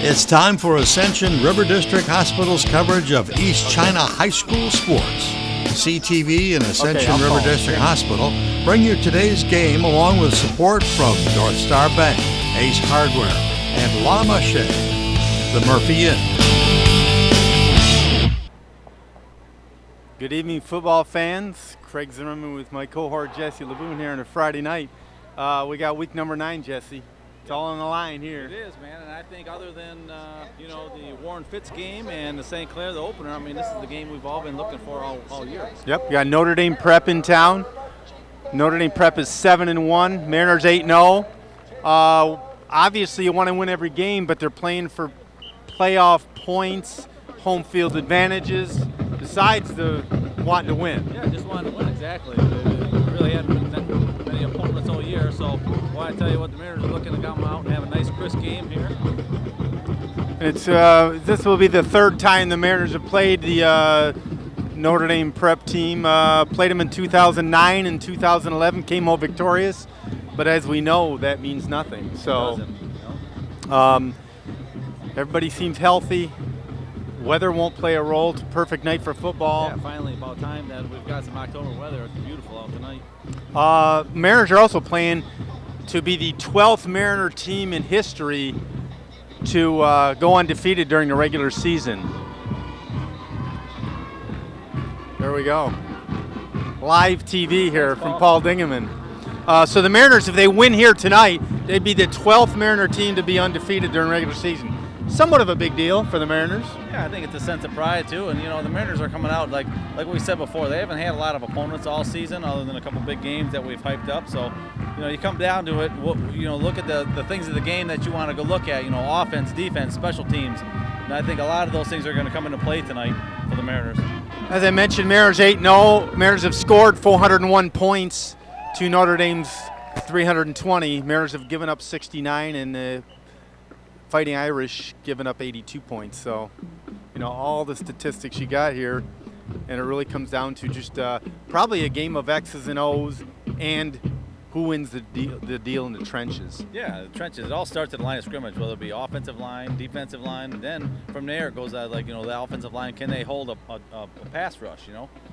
It's time for Ascension River District Hospital's coverage of East China High School sports. CTV and Ascension River District Hospital bring you today's game along with support from North Star Bank, Ace Hardware, and La Mache, the Murphy Inn. Good evening, football fans. Craig Zimmerman with my cohort Jesse LeBoon here on a Friday night. We got week number 9, Jesse. It's all on the line here. It is, man, and I think other than, the Warren Fitz game and the St. Clair, the opener, I mean, this is the game we've all been looking for all year. Yep, we got Notre Dame Prep in town. Notre Dame Prep is 7-1, Mariners 8-0. Obviously, you want to win every game, but they're playing for playoff points, home field advantages, besides the wanting to win. Yeah, just wanting to win, exactly. They really hadn't been many opponents all year, so why I tell you what, the Mariners are looking to come out and have a nice, crisp game here. It's this will be the third time the Mariners have played the Notre Dame Prep team. Played them in 2009 and 2011, came home victorious. But as we know, that means nothing. So everybody seems healthy. Weather won't play a role. It's a perfect night for football. Yeah, finally about time that we've got some October weather. It's beautiful out tonight. Mariners are also playing to be the 12th Mariner team in history to go undefeated during the regular season. There we go. Live TV here from Paul Dingeman. So the Mariners, if they win here tonight, they'd be the 12th Mariner team to be undefeated during regular season. Somewhat of a big deal for the Mariners. Yeah, I think it's a sense of pride too, and the Mariners are coming out like we said before. They haven't had a lot of opponents all season, other than a couple big games that we've hyped up. So, you come down to it. Look at the things of the game that you want to go look at. Offense, defense, special teams, and I think a lot of those things are going to come into play tonight for the Mariners. As I mentioned, Mariners 8-0. Mariners have scored 401 points to Notre Dame's 320. Mariners have given up 69, and the Fighting Irish giving up 82 points. So, all the statistics you got here, and it really comes down to just probably a game of X's and O's and who wins the deal in the trenches. Yeah, the trenches. It all starts at the line of scrimmage, whether it be offensive line, defensive line, and then from there it goes the offensive line, can they hold a pass rush,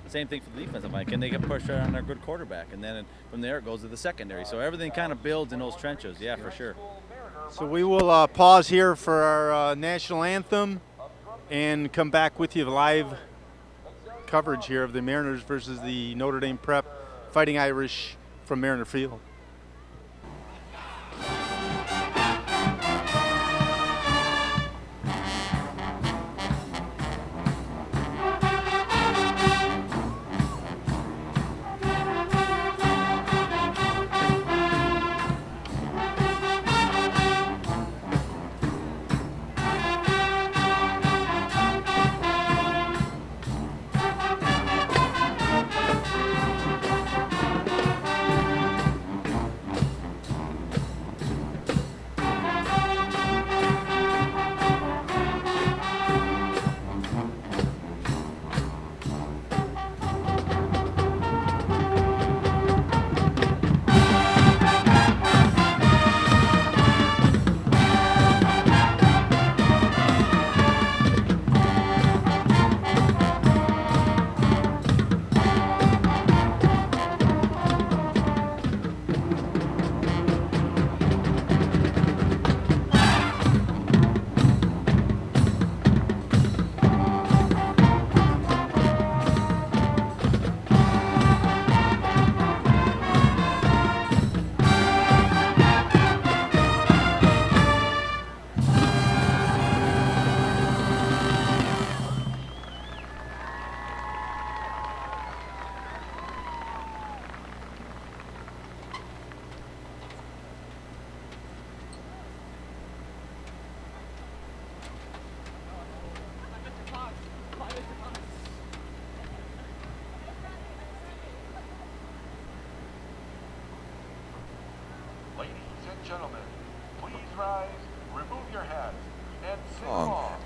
Same thing for the defensive line. Can they get pressure on their good quarterback? And then from there it goes to the secondary. So everything kind of builds in those trenches, yeah, for sure. So we will pause here for our national anthem and come back with you live coverage here of the Mariners versus the Notre Dame Prep Fighting Irish from Mariner Field.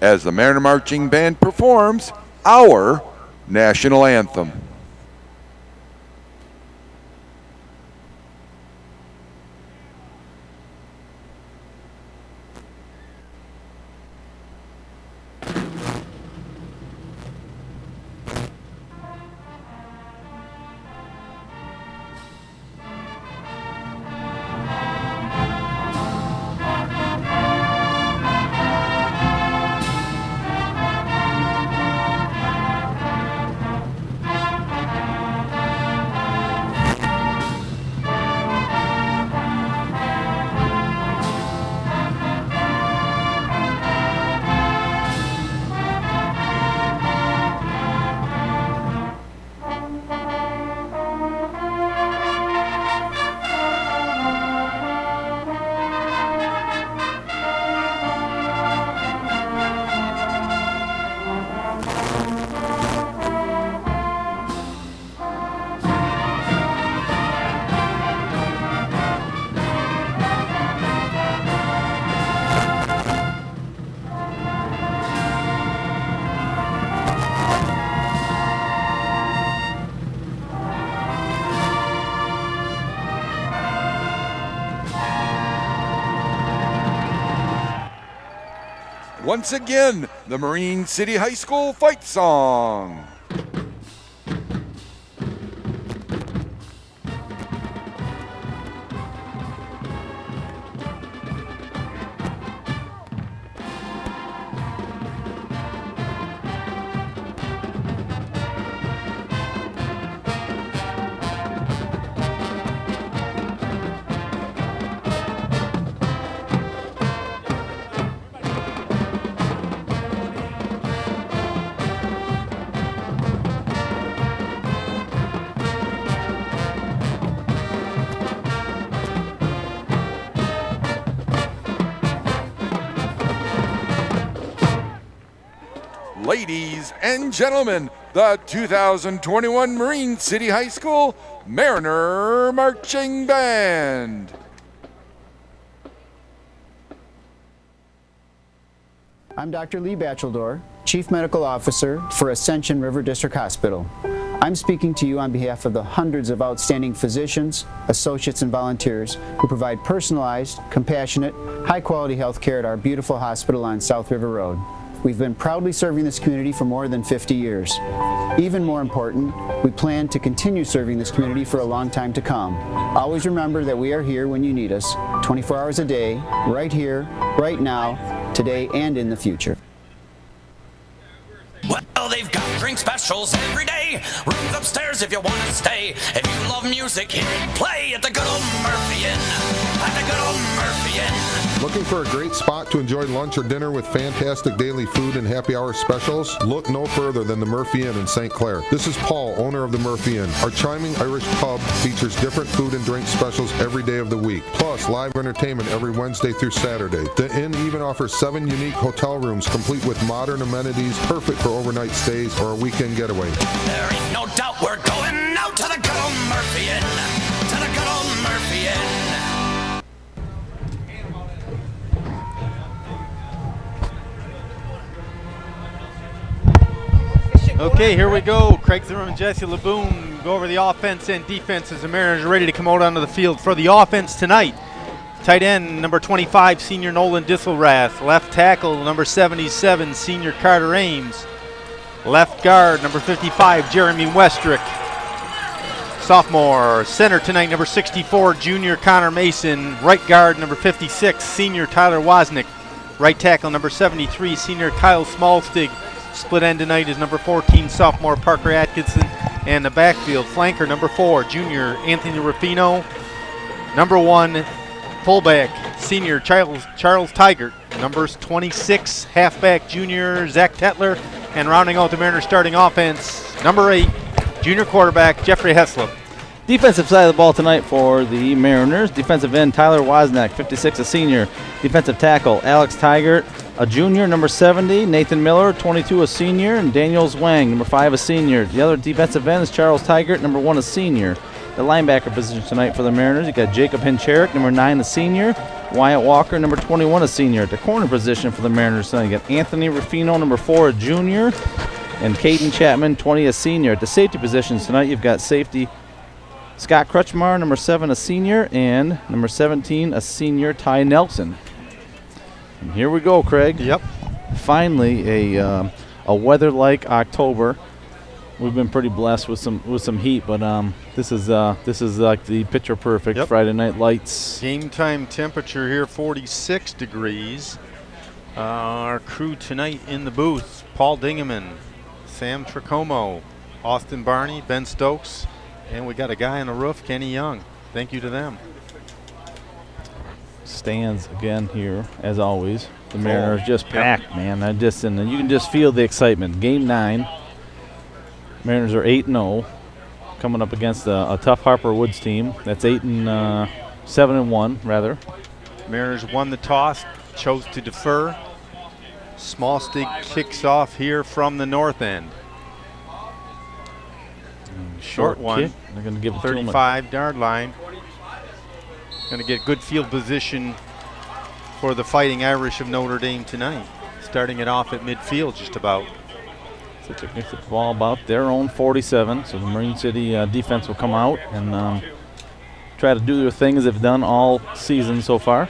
As the Mariner Marching Band performs our national anthem. once again, the Marine City High School fight song. Ladies and gentlemen, the 2021 Marine City High School Mariner Marching Band. I'm Dr. Lee Batcheldor, Chief Medical Officer for Ascension River District Hospital. I'm speaking to you on behalf of the hundreds of outstanding physicians, associates, and volunteers who provide personalized, compassionate, high-quality health care at our beautiful hospital on South River Road. We've been proudly serving this community for more than 50 years. Even more important, we plan to continue serving this community for a long time to come. Always remember that we are here when you need us, 24 hours a day, right here, right now, today, and in the future. Well, they've got drink specials every day. Rooms upstairs if you want to stay. If you love music, hear it play at the good old Murphy Inn. At the good old Murphy Inn. Looking for a great spot to enjoy lunch or dinner with fantastic daily food and happy hour specials? Look no further than the Murphy Inn in St. Clair. This is Paul, owner of the Murphy Inn. Our charming Irish pub features different food and drink specials every day of the week, plus live entertainment every Wednesday through Saturday. The inn even offers 7 unique hotel rooms complete with modern amenities, perfect for overnight stays or a weekend getaway. There ain't no doubt we're going out to the good old Murphy Inn. To the good old Murphy Inn. Okay, here we go. Craig Thurman and Jesse LeBoon go over the offense and defense as the Mariners are ready to come out onto the field for the offense tonight. Tight end, number 25, senior Nolan Disselrath. Left tackle, number 77, senior Carter Ames. Left guard, number 55, Jeremy Westrick. Sophomore. Center tonight, number 64, junior Connor Mason. Right guard, number 56, senior Tyler Wozniak. Right tackle, number 73, senior Kyle Smallstig. Split end tonight is number 14, sophomore Parker Atkinson. And the backfield, flanker, number 4, junior Anthony Ruffino. Number 1, fullback, senior Charles Tigert. Numbers 26, halfback, junior Zach Tetler. And rounding out the Mariners starting offense, number 8, junior quarterback Jeffrey Heslop. Defensive side of the ball tonight for the Mariners. Defensive end Tyler Wozniak, 56, a senior. Defensive tackle Alex Tigert, a junior, number 70. Nathan Miller, 22, a senior. And Daniel Zwang, number 5, a senior. The other defensive end is Charles Tigert, number 1, a senior. The linebacker position tonight for the Mariners, you got Jacob Hincherick, number 9, a senior. Wyatt Walker, number 21, a senior. At the corner position for the Mariners tonight, you got Anthony Ruffino, number 4, a junior. And Caden Chapman, 20, a senior. At the safety positions tonight, you've got safety Scott Crutchmar, number 7, a senior. And number 17, a senior, Ty Nelson. And here we go, Craig. Yep. Finally, a weather-like October. We've been pretty blessed with some heat, but this is like the picture perfect Friday Night Lights. Game time temperature here 46 degrees. Our crew tonight in the booth: Paul Dingeman, Sam Tricomo, Austin Barney, Ben Stokes, and we got a guy on the roof, Kenny Young. Thank you to them. Stands again here as always. The Mariners just packed, man. And you can just feel the excitement. Game 9. Mariners are 8-0, coming up against a tough Harper Woods team. That's 7-1 rather. Mariners won the toss, chose to defer. Smallstig kicks off here from the north end. Short one. Kick. They're going to give it 35-yard line. Going to get good field position for the Fighting Irish of Notre Dame tonight. Starting it off at midfield just about. So they kick the ball about their own 47. So the Marine City defense will come out and try to do their thing as they've done all season so far.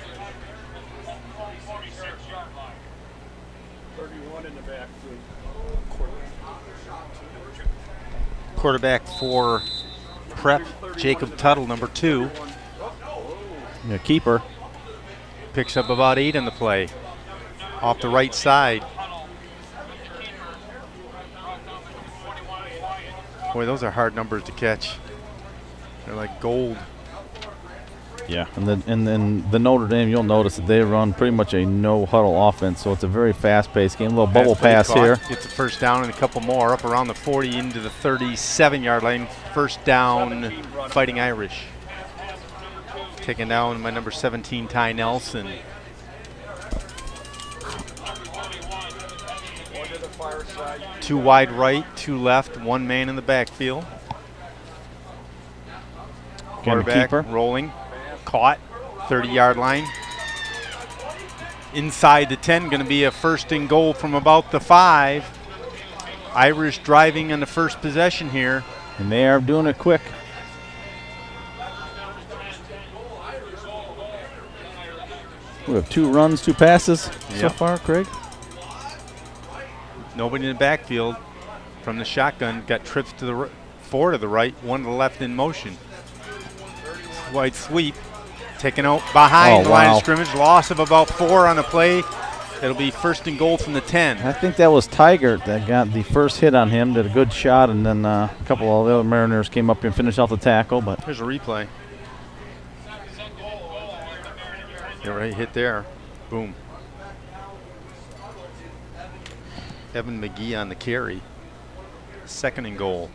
Quarterback for Prep, Jacob Tuttle, number 2. Yeah, keeper. Picks up about 8 in the play. Off the right side. Boy, those are hard numbers to catch. They're like gold. Yeah, and then the Notre Dame, you'll notice that they run pretty much a no-huddle offense, so it's a very fast-paced game. A little bubble pass here. Gets a first down and a couple more up around the 40 into the 37-yard line. First down, Fighting Irish. Taken down by number 17, Ty Nelson. Two wide right, two left, one man in the backfield. Quarterback rolling, caught, 30-yard line. Inside the 10, going to be a first and goal from about the 5. Irish driving on the first possession here. And they are doing it quick. We have 2 runs, 2 passes so far, Craig. Nobody in the backfield from the shotgun. Got trips to the 4 to the right, 1 to the left in motion. Wide sweep. Taken out behind the line of scrimmage. Loss of about 4 on the play. It'll be first and goal from the 10. I think that was Tiger that got the first hit on him. Did a good shot, and then a couple of the other Mariners came up and finished off the tackle. But here's a replay. You're right, hit there. Boom. Evan McGee on the carry. Second and goal.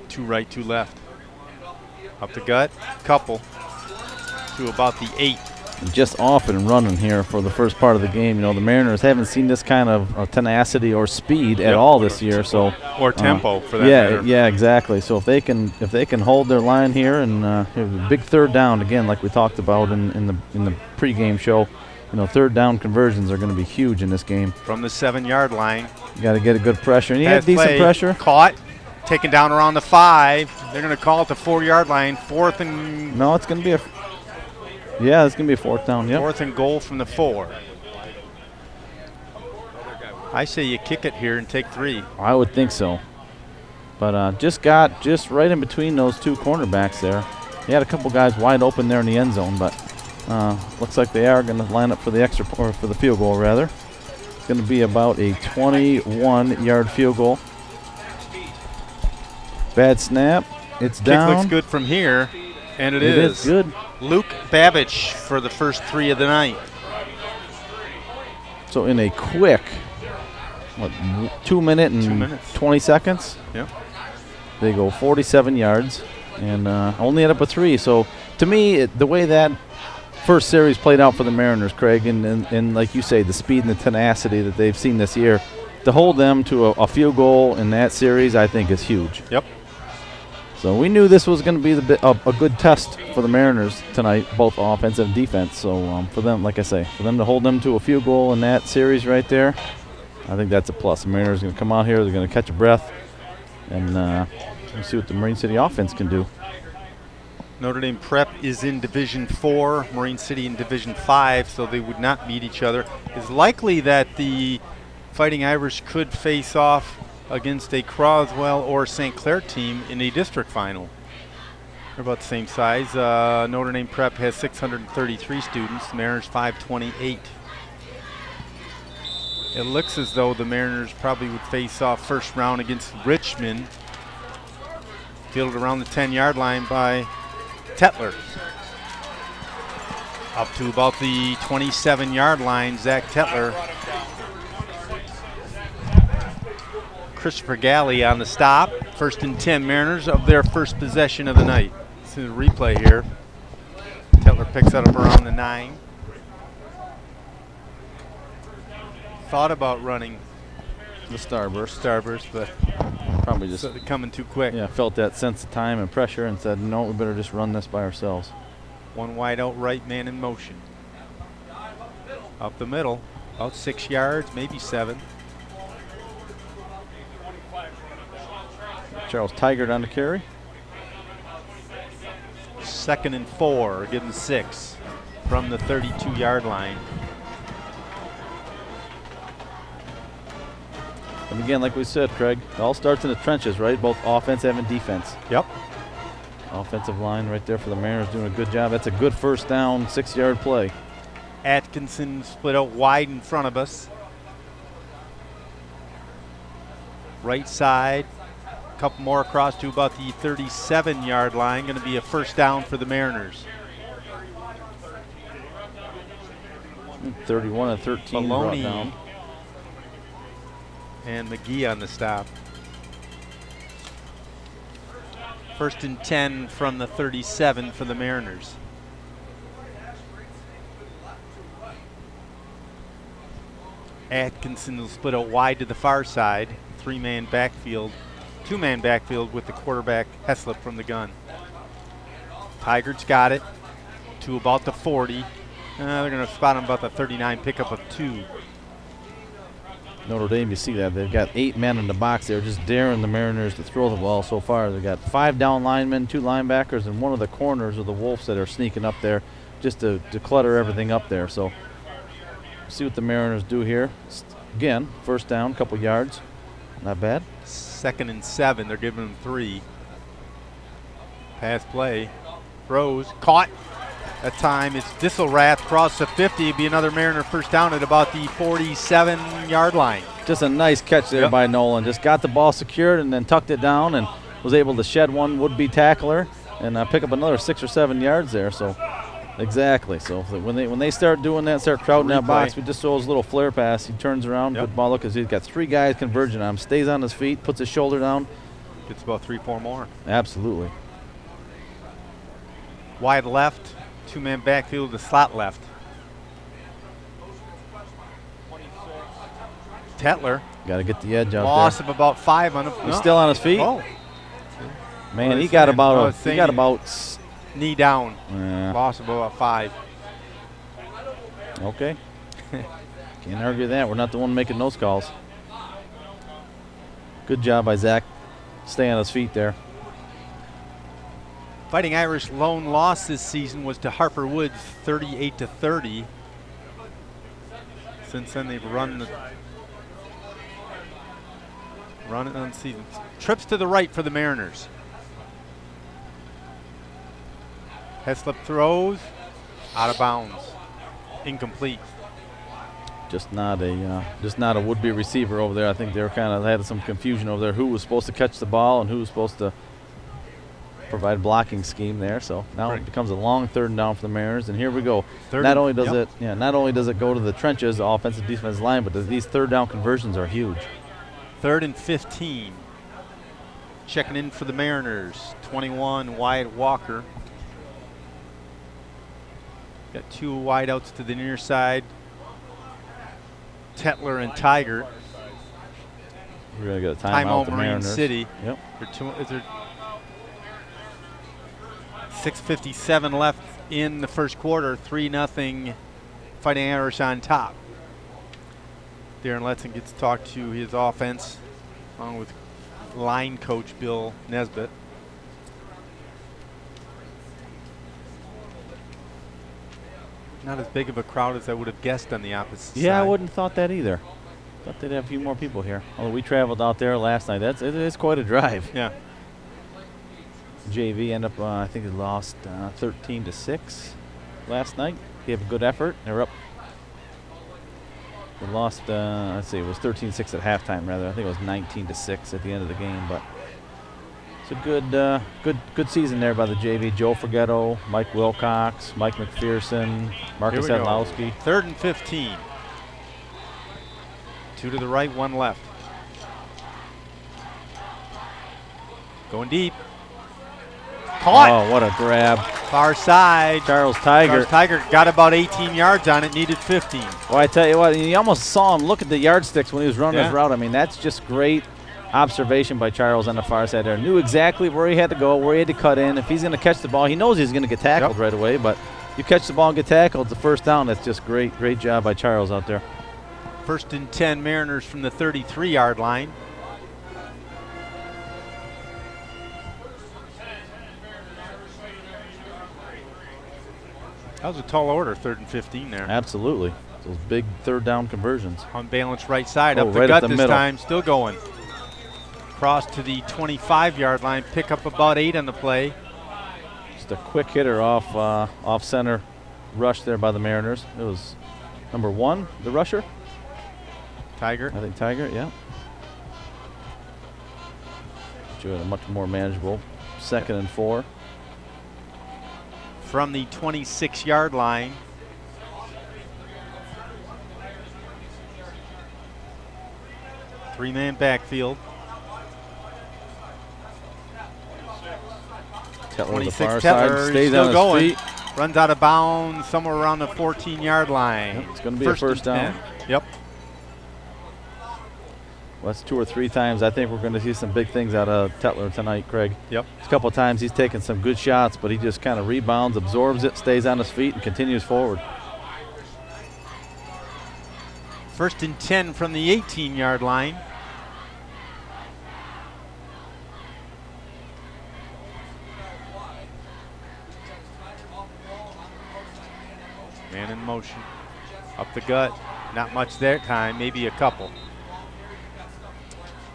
2 right, 2 left. Up the gut, couple to about the 8. Just off and running here for the first part of the game. You know, the Mariners haven't seen this kind of tenacity or speed at all this year. So or tempo for that matter. Yeah, exactly. So if they can hold their line here and have a big third down again, like we talked about in the pregame show, you know, third down conversions are going to be huge in this game. From the 7-yard line, you got to get a good pressure, and you have decent pressure. Caught, taken down around the 5. They're going to call it the 4-yard line. 4th and no, it's going to be it's going to be a 4th down. Yep. 4th and goal from the 4. I say you kick it here and take 3. I would think so. But just right in between those 2 cornerbacks there. He had a couple guys wide open there in the end zone, but looks like they are going to line up for the or for the field goal rather. It's going to be about a 21-yard field goal. Bad snap. It's down. Kick looks good from here, and it is good. Luke Babbage for the first 3 of the night. So in a quick, 2 minute and 2 minutes. 20 seconds, they go 47 yards and only end up with 3. So to me, the way that first series played out for the Mariners, Craig, and like you say, the speed and the tenacity that they've seen this year, to hold them to a field goal in that series, I think is huge. Yep. So we knew this was going to be a good test for the Mariners tonight, both offense and defense. So for them, like I say, for them to hold them to a field goal in that series right there, I think that's a plus. The Mariners are going to come out here, they're going to catch a breath, and we'll see what the Marine City offense can do. Notre Dame Prep is in Division 4, Marine City in Division 5, so they would not meet each other. It's likely that the Fighting Irish could face off against a Croswell or St. Clair team in a district final. They're about the same size. Notre Dame Prep has 633 students, the Mariners 528. It looks as though the Mariners probably would face off first round against Richmond, fielded around the 10-yard line by Tetler. Up to about the 27-yard line, Zach Tetler. Christopher Galley on the stop. 1st and 10 Mariners of their first possession of the night. This is a replay here. Tetler picks that up around the 9. Thought about running The starburst, but probably just coming too quick. Yeah, felt that sense of time and pressure and said, no, we better just run this by ourselves. One wide out right, man in motion. Up the middle, about 6 yards, maybe 7. Charles Tigert on the carry. 2nd and 4, give him 6 from the 32-yard line. And again, like we said, Craig, it all starts in the trenches, right? Both offensive and defense. Yep. Offensive line right there for the Mariners doing a good job. That's a good first down, 6-yard play. Atkinson split out wide in front of us. Right side. A couple more across to about the 37-yard line. Going to be a first down for the Mariners. 31-13 brought down. And McGee on the stop. First and 10 from the 37 for the Mariners. Atkinson will split out wide to the far side. 3-man backfield. 2-man backfield with the quarterback Heslop from the gun. Tigers got it to about the 40. They're going to spot him about the 39, pickup of 2. Notre Dame, you see that. They've got 8 men in the box. They're just daring the Mariners to throw the ball so far. They've got 5 down linemen, 2 linebackers, and one of the corners of the Wolves that are sneaking up there just to clutter everything up there. So see what the Mariners do here. Again, first down, couple yards. Not bad. 2nd and 7. They're giving him 3. Pass play. Throws. Caught. That time it's Disselrath across the 50. It'd be another Mariner first down at about the 47-yard line. Just a nice catch there by Nolan. Just got the ball secured and then tucked it down and was able to shed one would-be tackler and pick up another 6 or 7 yards there. So exactly. So when they start doing that, start crowding that box, we just throw his little flare pass. He turns around, good ball. Look, he's got 3 guys converging on him. Stays on his feet, puts his shoulder down. Gets about 3-4 more. Absolutely. Wide left. 2-man backfield to slot left. Tetler. Got to get the edge out Loss there. of about 5 on him. He's still on his feet. Oh. Man, he got about knee down. Yeah. Loss of about 5. Okay. Can't argue that. We're not the one making those calls. Good job by Zach. Stay on his feet there. Fighting Irish lone loss this season was to Harper Woods, 38-30. Since then, they've run it on season. Trips to the right for the Mariners. Heslop throws, out of bounds, incomplete. Just not a would-be receiver over there. I think they were kind of had some confusion over there. Who was supposed to catch the ball and who was supposed to provide blocking scheme there. So now it becomes a long 3rd down for the Mariners, and here we go. Not only does it go to the trenches, the offensive defensive line, but these 3rd down conversions are huge. 3rd and 15. Checking in for the Mariners. 21, Wyatt Walker. Got 2 wideouts to the near side. Tetler and Tiger. We're going to get a timeout. Marine City. Yep. Is there 6:57 left in the first quarter. 3-0 Fighting Irish on top. Darren Letson gets to talk to his offense along with line coach Bill Nesbitt. Not as big of a crowd as I would have guessed on the opposite side. Yeah, I wouldn't have thought that either. Thought they'd have a few more people here. Although we traveled out there last night. It's quite a drive. Yeah. JV ended up, I think they lost 13-6 last night. Gave a good effort. They were up. They lost, let's see, it was 13-6 at halftime rather. I think it was 19-6 at the end of the game. But it's a good season there by the JV. Joe Forgetto, Mike Wilcox, Mike McPherson, Marcus Adlowski. 3rd and 15. 2 to the right, 1 left. Going deep. Caught. Oh, what a grab. Far side. Charles Tiger got about 18 yards on it, needed 15. Well, I tell you what, you almost saw him look at the yardsticks when he was running his route. I mean, that's just great observation by Charles on the far side there. Knew exactly where he had to go, where he had to cut in. If he's going to catch the ball, he knows he's going to get tackled right away, but you catch the ball and get tackled, it's the first down. That's just great job by Charles out there. 1st and 10 Mariners from the 33-yard line. That was a tall order, 3rd and 15 there. Absolutely. Those big third down conversions. Unbalanced right side, Oh, up the right gut up the this middle. time, still going. Cross to the 25-yard line, pick up about 8 on the play. Just a quick hitter off center rush there by the Mariners. It was number 1, the rusher. Tiger. I think Tiger, yeah. But you had a much more manageable 2nd and 4. From the 26-yard line. Three-man backfield. Tetler, the 26 far Tetler, side, stays still on his going. feet. Runs out of bounds somewhere around the 14-yard line. Yep, it's going to be a first down. 10. Yep. Well, that's 2 or 3 times. I think we're going to see some big things out of Tetler tonight, Craig. Yep. A couple of times he's taken some good shots, but he just kind of rebounds, absorbs it, stays on his feet, and continues forward. 1st and 10 from the 18-yard line. Man in motion. Up the gut. Not much that time, maybe a couple.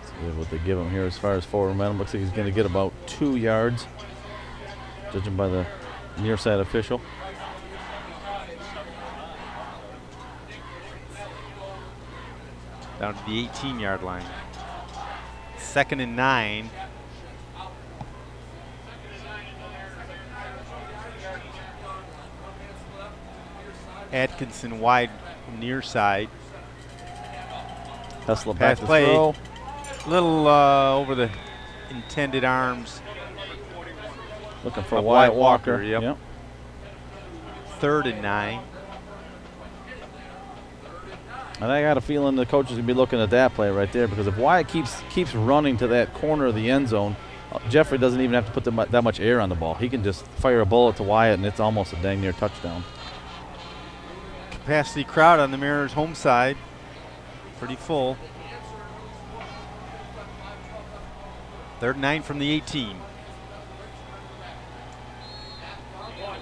See what they give him here as far as forward momentum. Looks like he's going to get about 2 yards, judging by the near side official. Down to the 18-yard line. 2nd and 9. Atkinson wide near side. Hustler back Pass to play. throw. Little over the intended arms. Looking for Of Wyatt Wyatt Walker. Walker, yep. 3rd and 9. And I got a feeling the coach is going to be looking at that play right there, because if Wyatt keeps running to that corner of the end zone, Jeffrey doesn't even have to put that much air on the ball. He can just fire a bullet to Wyatt, and it's almost a dang near touchdown. Capacity crowd on the Mariners' home side. Pretty full. 3rd and 9 from the 18.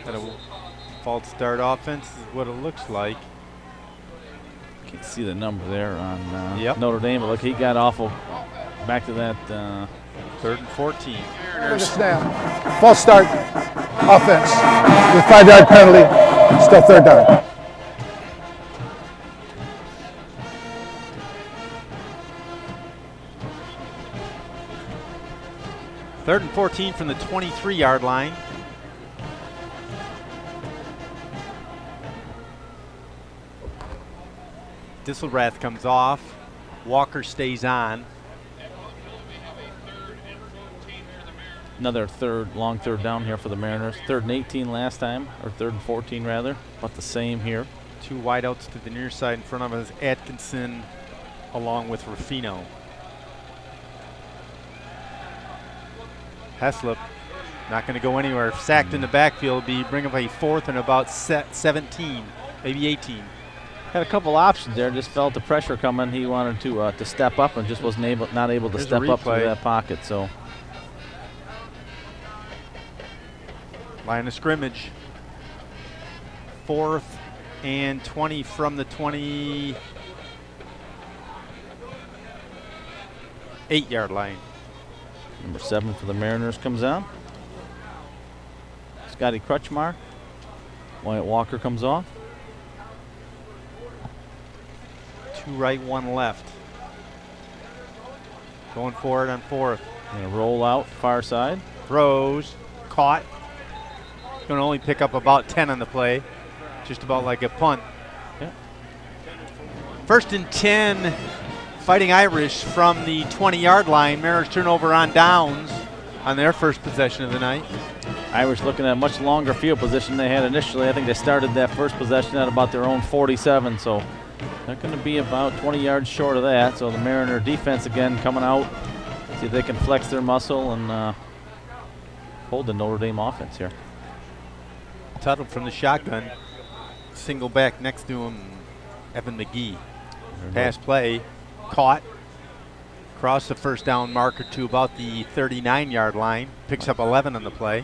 Got a false start offense is what it looks like. Can't see the number there on Yep. Notre Dame, but look, he got awful back to that. 3rd and 14. Snap. False start offense with 5-yard penalty. Still 3rd down. Third and 14 from the 23-yard line. Disselrath comes off. Walker stays on. Another long third down here for the Mariners. 3rd and 18 last time, or 3rd and 14 rather. About the same here. 2 wideouts to the near side. In front of us, Atkinson along with Ruffino. Heslop not going to go anywhere. Sacked in the backfield, bring up a 4th and about 17, maybe 18. Had a couple options there. Just felt the pressure coming. He wanted to step up and just wasn't not able to Here's step a up to replay. that pocket. So Line of scrimmage. 4th and 20 from the 28-yard line. number 7 for the Mariners comes out. Scotty Crutchmar. Wyatt Walker comes off. 2 right, 1 left. Going for it on 4th. Gonna roll out far side. Throws, caught. Going to only pick up about 10 on the play. Just about like a punt. Yeah. 1st and 10, Fighting Irish from the 20-yard line. Mariners turnover on downs on their first possession of the night. Irish looking at a much longer field position they had initially. I think they started that first possession at about their own 47, so they're going to be about 20 yards short of that. So the Mariner defense again coming out, see if they can flex their muscle and hold the Notre Dame offense here. Tuttle from the shotgun. Single back next to him, Evan McGee. Pass play, caught. Cross the first down marker to about the 39-yard line. Picks up 11 on the play.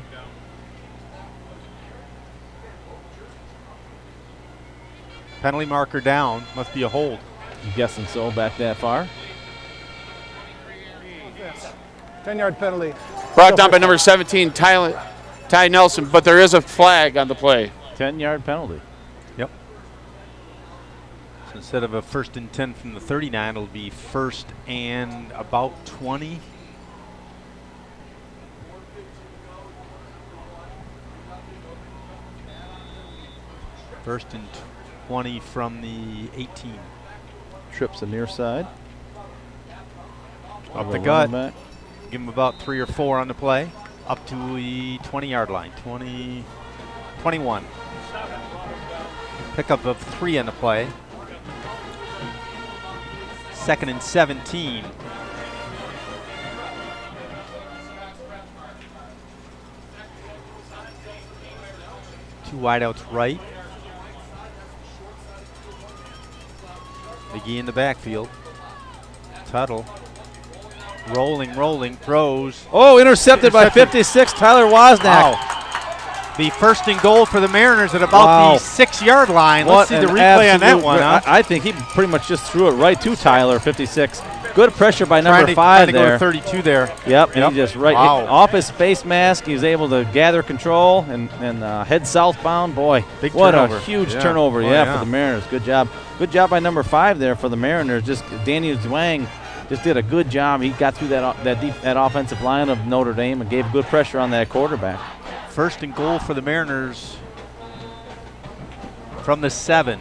Penalty marker down. Must be a hold. I'm guessing so, back that far. 10-yard penalty. Brought down by number 17, Ty Nelson, but there is a flag on the play. 10-yard penalty. Yep. So instead of a 1st and 10 from the 39, it'll be 1st and about 20. First and 20 from the 18. Trips the near side. Up the gut. Give him about 3 or 4 on the play. Up to the 20-yard line. 20, 21. Pickup of 3 on the play. 2nd and 17. Two wideouts right. McGee in the backfield. Tuttle. Rolling, throws. Oh, intercepted by 56, Tyler Wozniak. Wow. The 1st and goal for the Mariners at about the 6-yard line. Let's see the replay on that one. Huh? I think he pretty much just threw it right to Tyler, 56. Good pressure by number 5 trying to there. Go to 32 there. Yep, and he just off his face mask. He was able to gather control and head southbound. Boy, big what turnover. A huge turnover, for the Mariners. Good job. Good job by number 5 there for the Mariners. Just Danny Zwang just did a good job. He got through that offensive line of Notre Dame and gave good pressure on that quarterback. 1st and goal for the Mariners from the 7.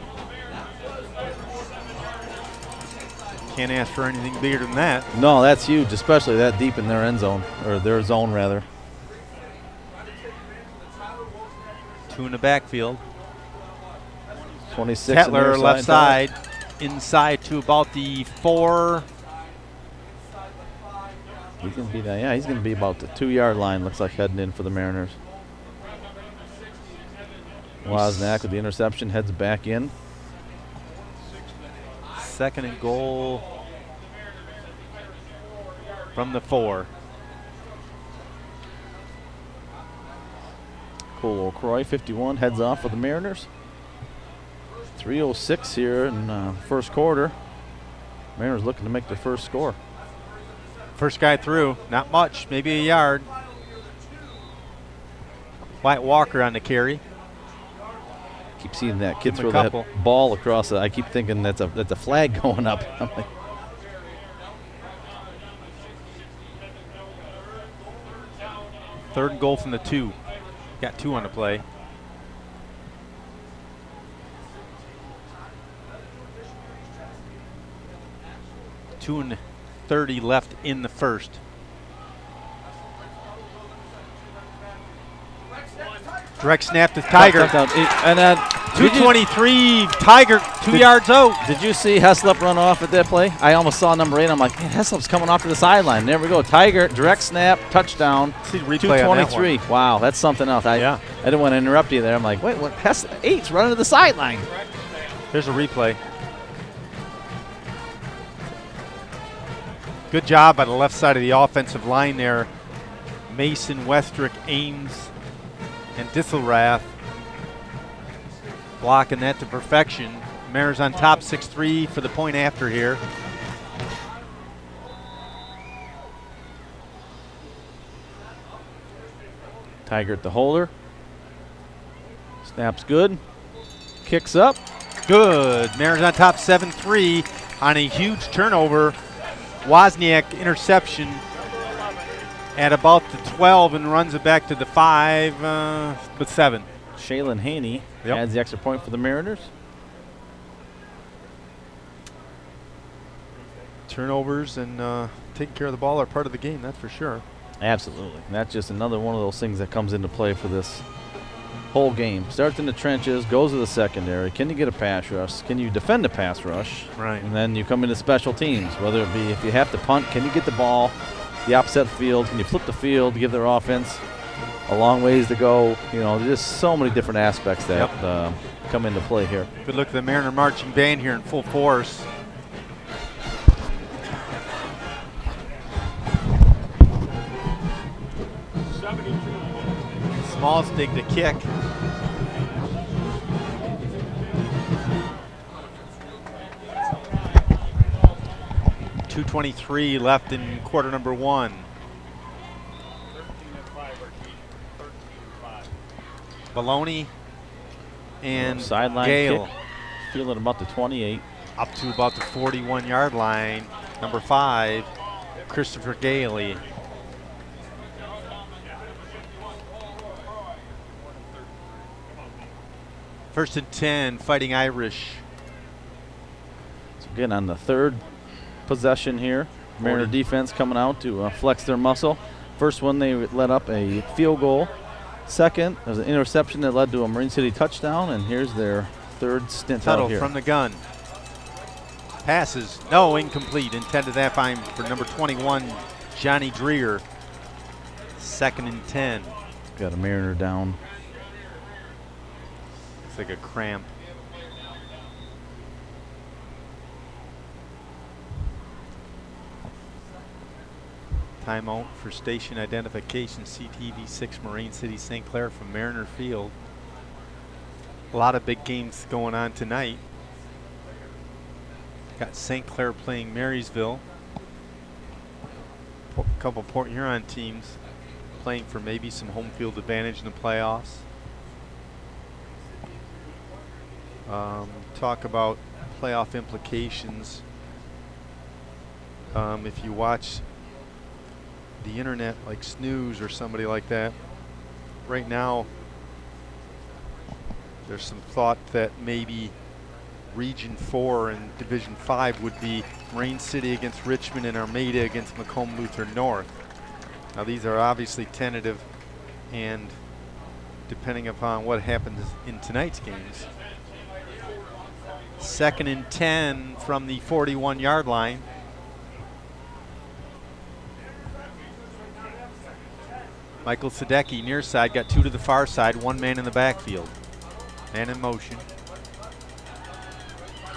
Can't ask for anything bigger than that. No, that's huge, especially that deep in their end zone, or their zone rather. 2 in the backfield. 26. Tetler left side, inside to about the 4. He's gonna be that. Yeah, he's gonna be about the 2-yard line. Looks like heading in for the Mariners. Wozniak with the interception heads back in. 2nd and goal from the 4. Cole O'Croy, 51, heads off for the Mariners. 3:06 here in first quarter. Mariners looking to make their first score. First guy through, not much, maybe a yard. Wyatt Walker on the carry. Keep seeing that kid throw that ball across it. I keep thinking that's a flag going up. I'm like, 3rd and goal from the 2. Got 2 on the play. .30 left in the first. Direct snap to Tiger. And then 223, Tiger 2 yards out. Did you see Heslop run off at that play? I almost saw number 8. I'm like, man, Heslop's coming off to the sideline. There we go. Tiger, direct snap, touchdown. See the replay 223. Wow, that's something else. I didn't want to interrupt you there. I'm like, wait, what? 8's running to the sideline. Here's a replay. Good job by the left side of the offensive line there. Mason, Westrick, Ames, and Disselrath blocking that to perfection. Mariners on top 6-3 for the point after here. Tiger at the holder. Snaps good. Kicks up. Good. Mariners on top 7-3 on a huge turnover. Wozniak interception at about the 12 and runs it back to the 5 with 7. Shaylin Haney adds the extra point for the Mariners. Turnovers and taking care of the ball are part of the game, that's for sure. Absolutely. And that's just another one of those things that comes into play for this whole game. Starts in the trenches, goes to the secondary. Can you get a pass rush? Can you defend a pass rush? Right. And then you come into special teams, whether it be if you have to punt, can you get the ball the opposite field? Can you flip the field to give their offense a long ways to go? You know, there's just so many different aspects that come into play here. Good look at the Mariner marching band here in full force. Small stick to kick. 2:23 left in quarter number 1. Baloney and sideline Gale kick, feeling about the 28. up to about the 41-yard line. Number 5, Christopher Gailey. First and 10, Fighting Irish. So again, on the third possession here, Mariner defense coming out to flex their muscle. First one, they let up a field goal. Second, there was an interception that led to a Marine City touchdown, and here's their third stint Tuttle out here. from the gun. Passes, no, incomplete. Intended that time for number 21, Johnny Dreer. Second and 10. Got a Mariner down. Looks like a cramp. Timeout for station identification, CTV6 Marine City St. Clair from Mariner Field. A lot of big games going on tonight. Got St. Clair playing Marysville. A couple Port Huron teams playing for maybe some home field advantage in the playoffs. Talk about playoff implications. If you watch the internet like Snooze or somebody like that, right now there's some thought that maybe Region 4 and Division 5 would be Marine City against Richmond and Armada against Macomb Luther North. Now these are obviously tentative, and depending upon what happens in tonight's games. Second and 10 from the 41-yard line. Michael Sadecki near side, got 2 to the far side, 1 man in the backfield. Man in motion.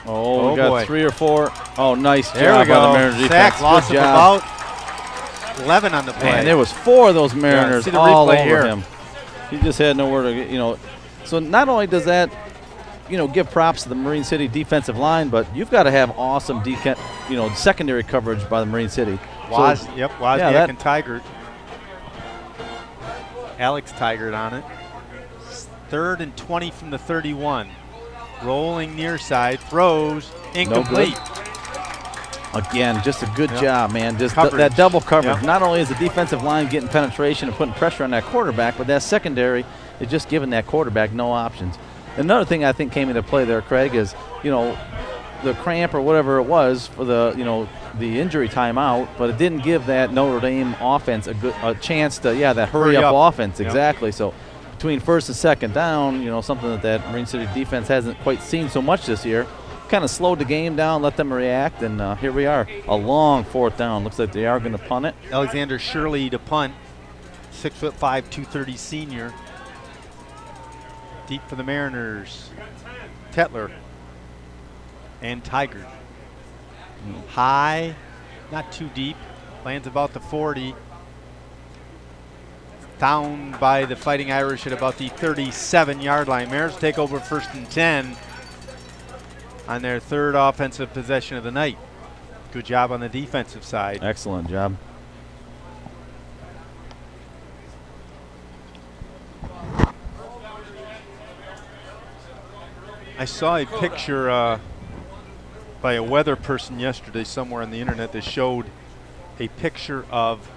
Oh, we got boy. 3 or 4. Oh, nice There job we go. by the Mariner Sack, defense. loss Good of job. about 11 on the play. Man, there was 4 of those Mariners see the all replay over here. him. He just had nowhere to get, So not only does that, give props to the Marine City defensive line, but you've got to have awesome, secondary coverage by the Marine City. Wozniak and Tigert. Alex Tigert on it. Third and 20 from the 31. Rolling near side, throws, incomplete. Again, just a good job, man. Just Coverage. that double coverage. Yep. Not only is the defensive line getting penetration and putting pressure on that quarterback, but that secondary is just giving that quarterback no options. Another thing I think came into play there, Craig, is the cramp or whatever it was for the the injury timeout, but it didn't give that Notre Dame offense a chance to that hurry up offense. Yep. Exactly. So between first and second down, something that Marine City defense hasn't quite seen so much this year. Kind of slowed the game down, let them react, and here we are. A long 4th down. Looks like they are going to punt it. Alexander Shirley to punt. 6'5", 230 senior. Deep for the Mariners. Tetler and Tigert. High, not too deep. Lands about the 40. Down by the Fighting Irish at about the 37-yard line. Mariners take over first and 10 on their 3rd offensive possession of the night. Good job on the defensive side. Excellent job. I saw a picture by a weather person yesterday somewhere on the internet that showed a picture of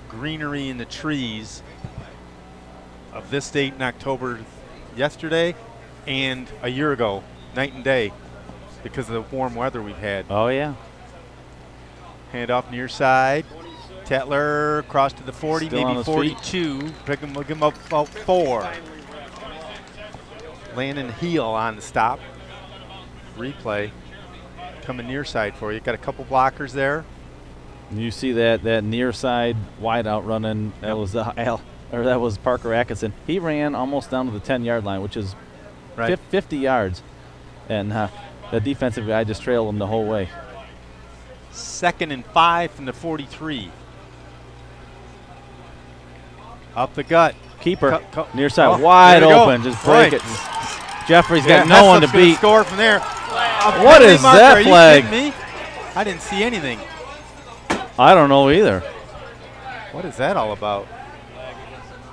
greenery in the trees of this date in October yesterday and a year ago, night and day, because of the warm weather we've had. Oh, yeah. Hand off near side. Tetler across to the 40, Still on maybe his 42. Pick him up about 4. Landon Heel on the stop. Replay coming near side for you. Got a couple blockers there. You see that near side wide out running. That was that was Parker Atkinson. He ran almost down to the 10-yard line, which is 50 yards, and the defensive guy just trailed him the whole way. 2nd and 5 from the 43. Up the gut. Keeper near side wide open. Just break it. Jeffrey's got no one to beat. Score from there. What is that flag? Are you kidding me? I didn't see anything. I don't know either. What is that all about?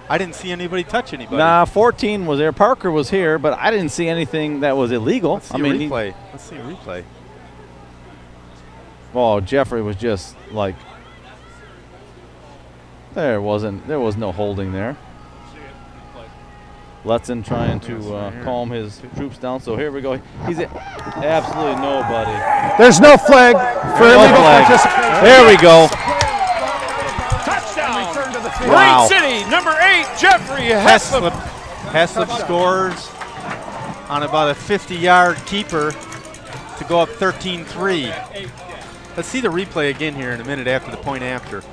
I didn't see anybody touch anybody. Nah, 14 was there. Parker was here, but I didn't see anything that was illegal. Let's see a replay. Let's see a replay. Oh, Jeffrey was just like, there was no holding there. Letson trying to calm his troops down. So here we go. He's absolutely nobody. There's no flag for illegal participation. There we go. Touchdown. Wow. Marine City, number 8, Jeffrey Heslop. Heslop scores on about a 50-yard keeper to go up 13-3. Let's see the replay again here in a minute after the point after.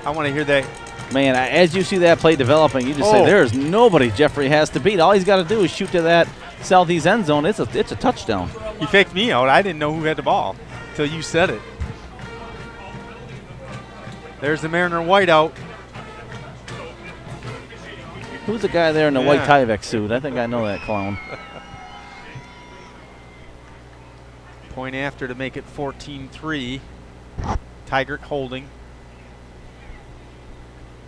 I want to hear that. Man, as you see that play developing, you just say there's nobody Jeffrey has to beat. All he's got to do is shoot to that southeast end zone. It's a touchdown. He faked me out. I didn't know who had the ball until you said it. There's the Mariner whiteout. Who's the guy there in the white Tyvek suit? I think I know that clown. Point after to make it 14-3. Tigert holding.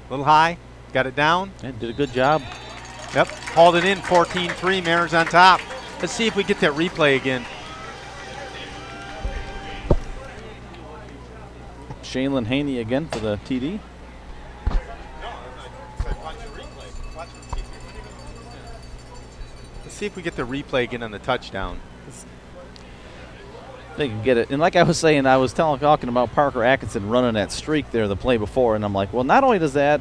A little high. Got it down. Yeah, did a good job. Yep. Hauled it in. 14-3. Mariners on top. Let's see if we get that replay again. Shaylin Haney again for the TD. Let's see if we get the replay again on the touchdown. They can get it. And like I was saying, I was talking about Parker Atkinson running that streak there the play before, and I'm like, well, not only does that,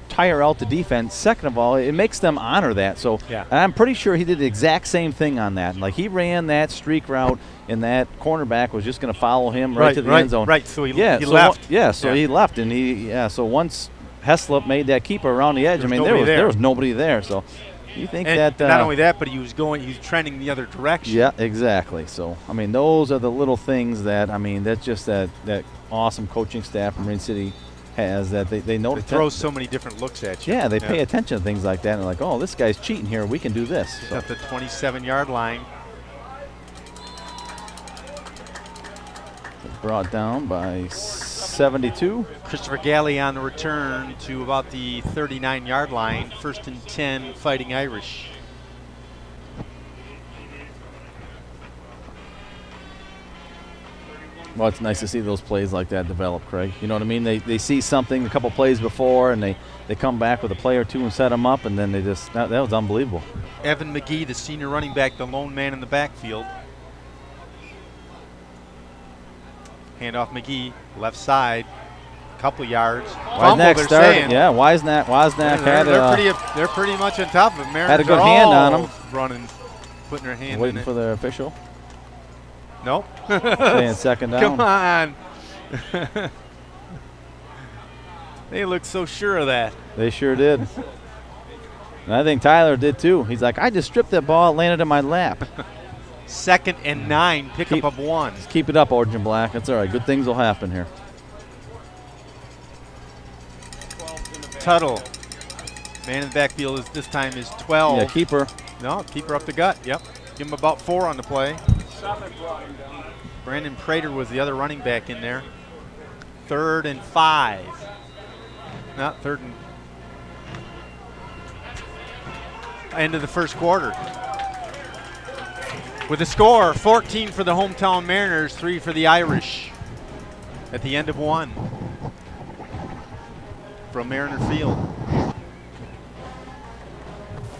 tire out the defense, second of all, it makes them honor that. So I'm pretty sure he did the exact same thing on that. Like, he ran that streak route, and that cornerback was just going to follow him right to the end zone. Right, so he left. He left. And so once Heslop made that keeper around the edge, there was nobody there. So you think that not only that, but he was trending the other direction. Yeah, exactly. So those are the little things that that's just that awesome coaching staff from Marine City has, that they know. They throw so many different looks at you. Yeah, they pay attention to things like that, and like, oh, this guy's cheating here. We can do this. So. At the 27-yard line. Brought down by 72. Christopher Galley on the return to about the 39-yard line. 1st and 10, Fighting Irish. Well, it's nice to see those plays like that develop, Craig. You know what I mean? They see something a couple plays before, and they come back with a play or two and set them up, and then that was unbelievable. Evan McGee, the senior running back, the lone man in the backfield. Handoff McGee, left side, couple yards. Wisnack started. Yeah, Wisnack they're pretty much on top of it. Mariners had a good hand on him. Running, putting their hand waiting in for the official. Nope. Staying second down. Come on. They look so sure of that. They sure did. And I think Tyler did too. He's like, I just stripped that ball, it landed in my lap. 2nd and 9, pickup of 1. Just keep it up, Orange and Black. That's all right. Good things will happen here. Tuttle. Man in the backfield this time is 12. Yeah, keeper. No, keeper up the gut. Yep. Give him about 4 on the play. Brandon Prater was the other running back in there. 3rd and 5. Not 3rd and... End of the first quarter. With a score, 14 for the hometown Mariners, 3 for the Irish. At the end of 1. From Mariner Field.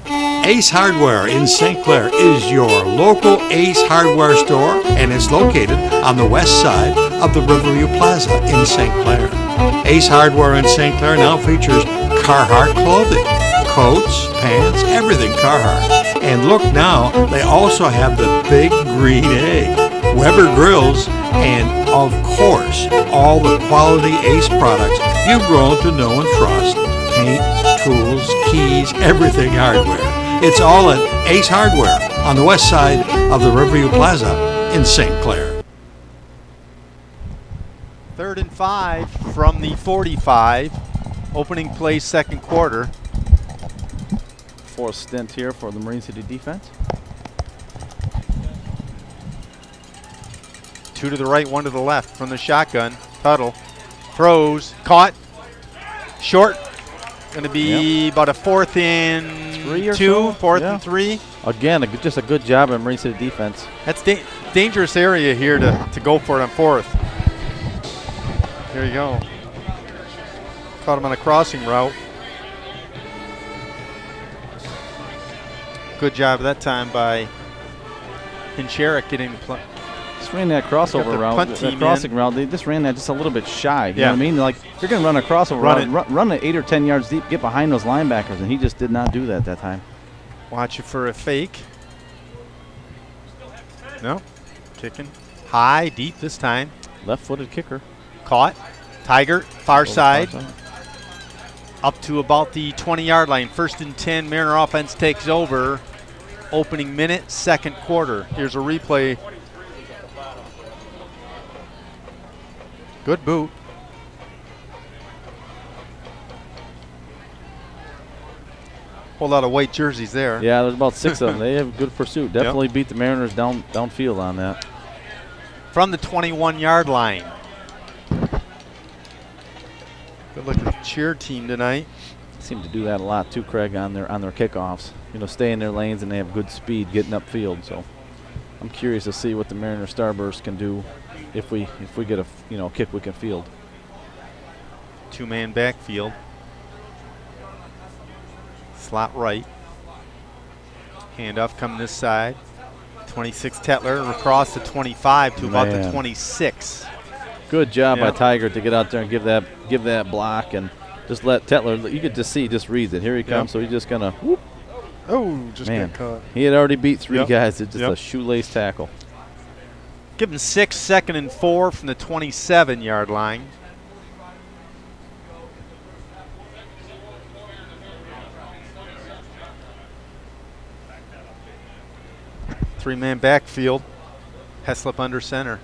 Ace Hardware in St. Clair is your local Ace Hardware store, and it's located on the west side of the Riverview Plaza in St. Clair. Ace Hardware in St. Clair now features Carhartt clothing, coats, pants, everything Carhartt. And look now, they also have the Big Green Egg, Weber grills, and of course, all the quality Ace products you've grown to know and trust. Paint, tools, keys, everything hardware. It's all at Ace Hardware on the west side of the Riverview Plaza in St. Clair. 3rd and 5 from the 45. Opening play, second quarter. Fourth stint here for the Marine City defense. 2 to the right, 1 to the left from the shotgun. Tuttle throws, caught, short. Going to be about a 4th and 3 or 2, so. 4th Yeah. and 3. Again, just a good job in Marine City defense. That's dangerous area here to go for it on 4th. Here you go. Caught him on a crossing route. Good job that time by Hincherick getting the play. Just ran that crossover route, that crossing route. They just ran that just a little bit shy. You know what I mean? Like, if you're going to run a crossover route, run it 8 or 10 yards deep, get behind those linebackers, and he just did not do that time. Watch it for a fake. No. Kicking. High, deep this time. Left-footed kicker. Caught. Tiger, far side. Up to about the 20-yard line. 1st and 10, Mariner offense takes over. Opening minute, 2nd quarter. Here's a replay. Good boot. Whole lot of white jerseys there. Yeah, there's about 6 of them. They have good pursuit. Definitely beat the Mariners downfield on that. From the 21-yard line. Good look at the cheer team tonight. Seem to do that a lot too, Craig, on their kickoffs. You know, stay in their lanes and they have good speed getting upfield. So I'm curious to see what the Mariner Starburst can do if we get a kick we can field. 2-man backfield. Slot right. Handoff coming this side. 26 Tetler across the 25 to about the 26. Good job by Tiger to get out there and give that block and just let Tetler. You could just see, just reads it. Here he comes, so he's just gonna. Whoop. Oh, just got caught. He had already beat 3 guys. It's just a shoelace tackle. Give him 6, 2nd and 4 from the 27-yard line. Three-man backfield. Heslop under center.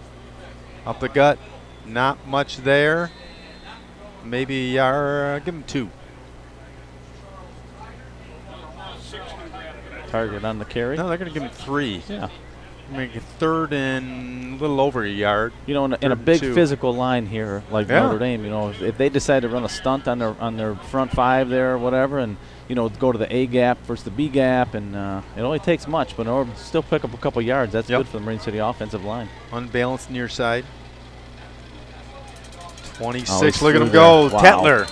Up the gut. Not much there. Maybe give him 2. Target on the carry. No, they're going to give him 3. Yeah. Make it 3rd and a little over a yard. You know, in a big physical line here, like Notre Dame, you know, if they decide to run a stunt on their front 5 there or whatever, and go to the A gap versus the B gap, and it only takes much, but in order to still pick up a couple yards, that's good for the Marine City offensive line. Unbalanced near side. 26. Look at him go. Wow. Tetler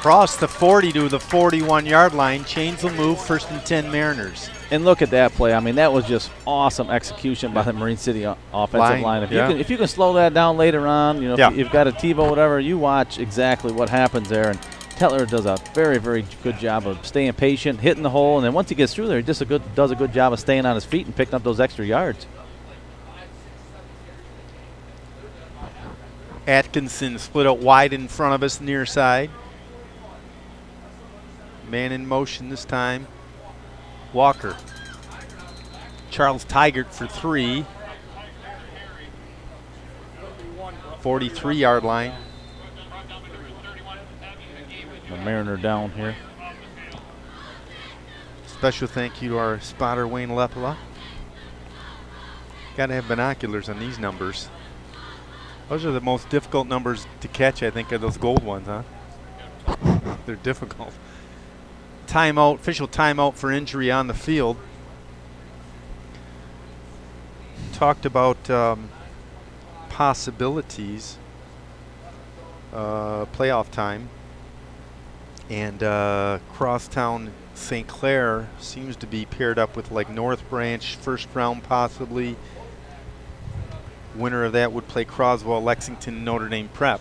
cross the 40 to the 41-yard line. Chains will move. 1st and 10 Mariners. And look at that play. I mean, that was just awesome execution by the Marine City offensive line. If you can slow that down later on, if you've got a TiVo, whatever, you watch exactly what happens there. And Tetler does a very, very good job of staying patient, hitting the hole, and then once he gets through there, he does a good job of staying on his feet and picking up those extra yards. Atkinson split out wide in front of us, near side. Man in motion this time. Walker. Charles Tigert for 3. 43-yard line. The Mariner down here. Special thank you to our spotter, Wayne Lepela. Got to have binoculars on these numbers. Those are the most difficult numbers to catch, I think, are those gold ones, huh? They're difficult. Timeout, official timeout for injury on the field. Talked about possibilities, playoff time. And Crosstown St. Clair seems to be paired up with like North Branch, 1st round possibly. Winner of that would play Croswell, Lexington, Notre Dame Prep.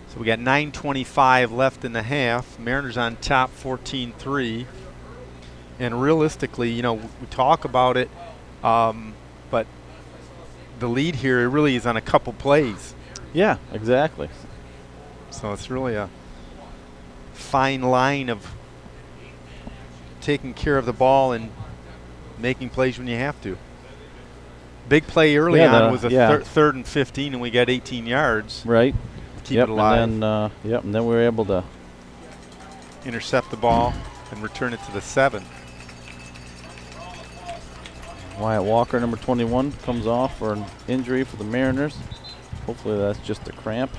So we got 9:25 left in the half. Mariners on top 14-3. And realistically, we talk about it, but the lead here really is on a couple plays. Yeah, exactly. So it's really a fine line of taking care of the ball and making plays when you have to. Big play early on was a 3rd and 15, and we got 18 yards. Right. Keep it alive. And then, and then we were able to intercept the ball and return it to the 7. Wyatt Walker, number 21, comes off for an injury for the Mariners. Hopefully that's just a cramp.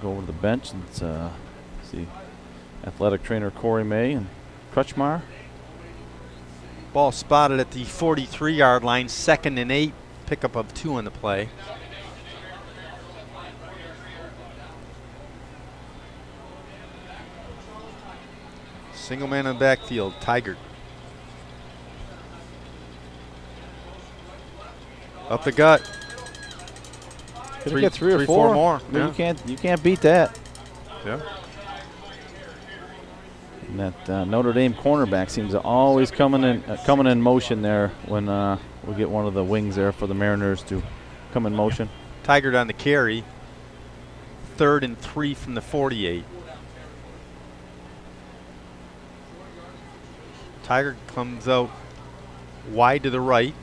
Go over to the bench and see athletic trainer Corey May and Crutchmar. Ball spotted at the 43-yard line, 2nd and 8, pickup of 2 on the play. Single man in the backfield, Tigert. Up the gut. Could get three or four more. I mean, Yeah. you can't beat that. Yeah. And that Notre Dame cornerback seems to always coming in motion there when we get one of the wings there for the Mariners to come in motion. Tigert on the carry. 3rd and 3 from the 48. Tigert comes out wide to the right.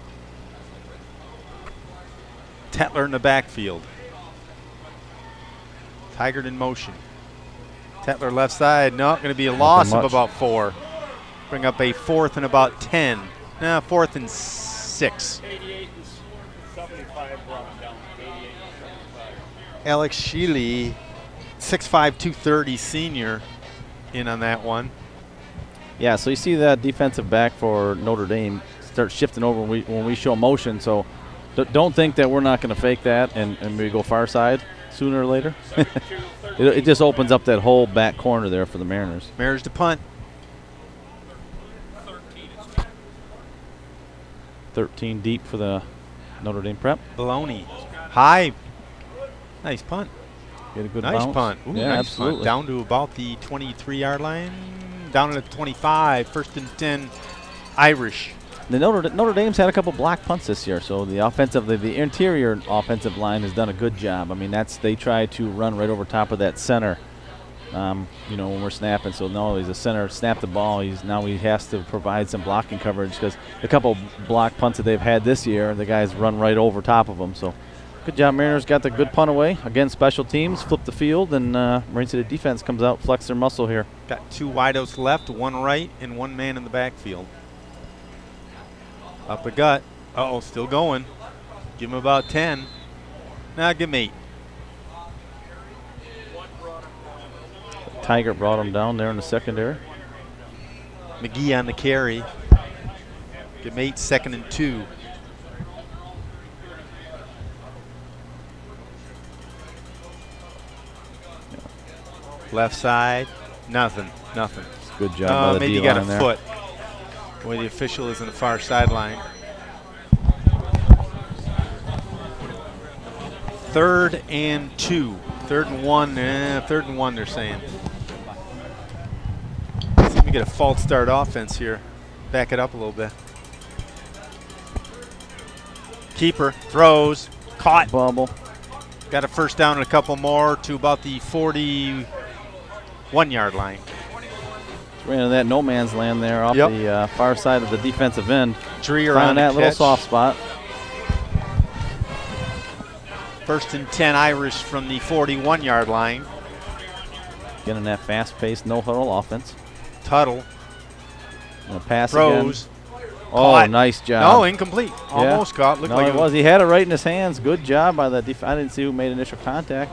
Tetler in the backfield. Tigert in motion. Tetler left side. No, going to be a loss of about 4. Bring up a 4th and about 10. 4th and 6. 88 and 75 brought him down. 88 and 75. Alex Sheely, 6'5", 230 senior, in on that one. Yeah, so you see that defensive back for Notre Dame start shifting over when we show motion. So don't think that we're not going to fake that and maybe go far side sooner or later. It just opens up that whole back corner there for the Mariners. Mariners to punt. 13 deep for the Notre Dame prep. Baloney. High. Nice punt. Get a good nice bounce. punt. Ooh, yeah, nice absolutely. Punt. Down to about the 23-yard line. Down at the 25. 1st and 10. Irish. The Notre Dame's had a couple block punts this year, so the interior offensive line has done a good job. I mean, they try to run right over top of that center, when we're snapping. So no, he's a center, snap the ball. He has to provide some blocking coverage because a couple block punts that they've had this year, the guys run right over top of them. So good job, Mariners got the good punt away. Again, special teams flip the field, and Marine City defense comes out, flex their muscle here. Got 2 wideouts left, 1 right, and 1 man in the backfield. Up the gut. Uh-oh, still going. Give him about 10. Now give him 8. Tiger brought him down there in the secondary. McGee on the carry. Give him 8, 2nd and 2. Left side, nothing. Good job by the maybe D-line got a there. foot. The way the official is on the far sideline. 3rd and 2. 3rd and 1. 3rd and 1, they're saying. Let's see if we get a false start offense here. Back it up a little bit. Keeper throws. Caught. Bubble. Got a first down and a couple more to about the 41-yard line. Ran into that no man's land there off the far side of the defensive end. Dreer Found on that little catch. soft spot. 1st and 10 Irish from the 41-yard line. Getting that fast-paced no-huddle offense. Tuttle. And a pass throws. again. Oh, Caught. nice job. No, incomplete. Almost caught. Looked no, like it was. He had it right in his hands. Good job by the I didn't see who made initial contact.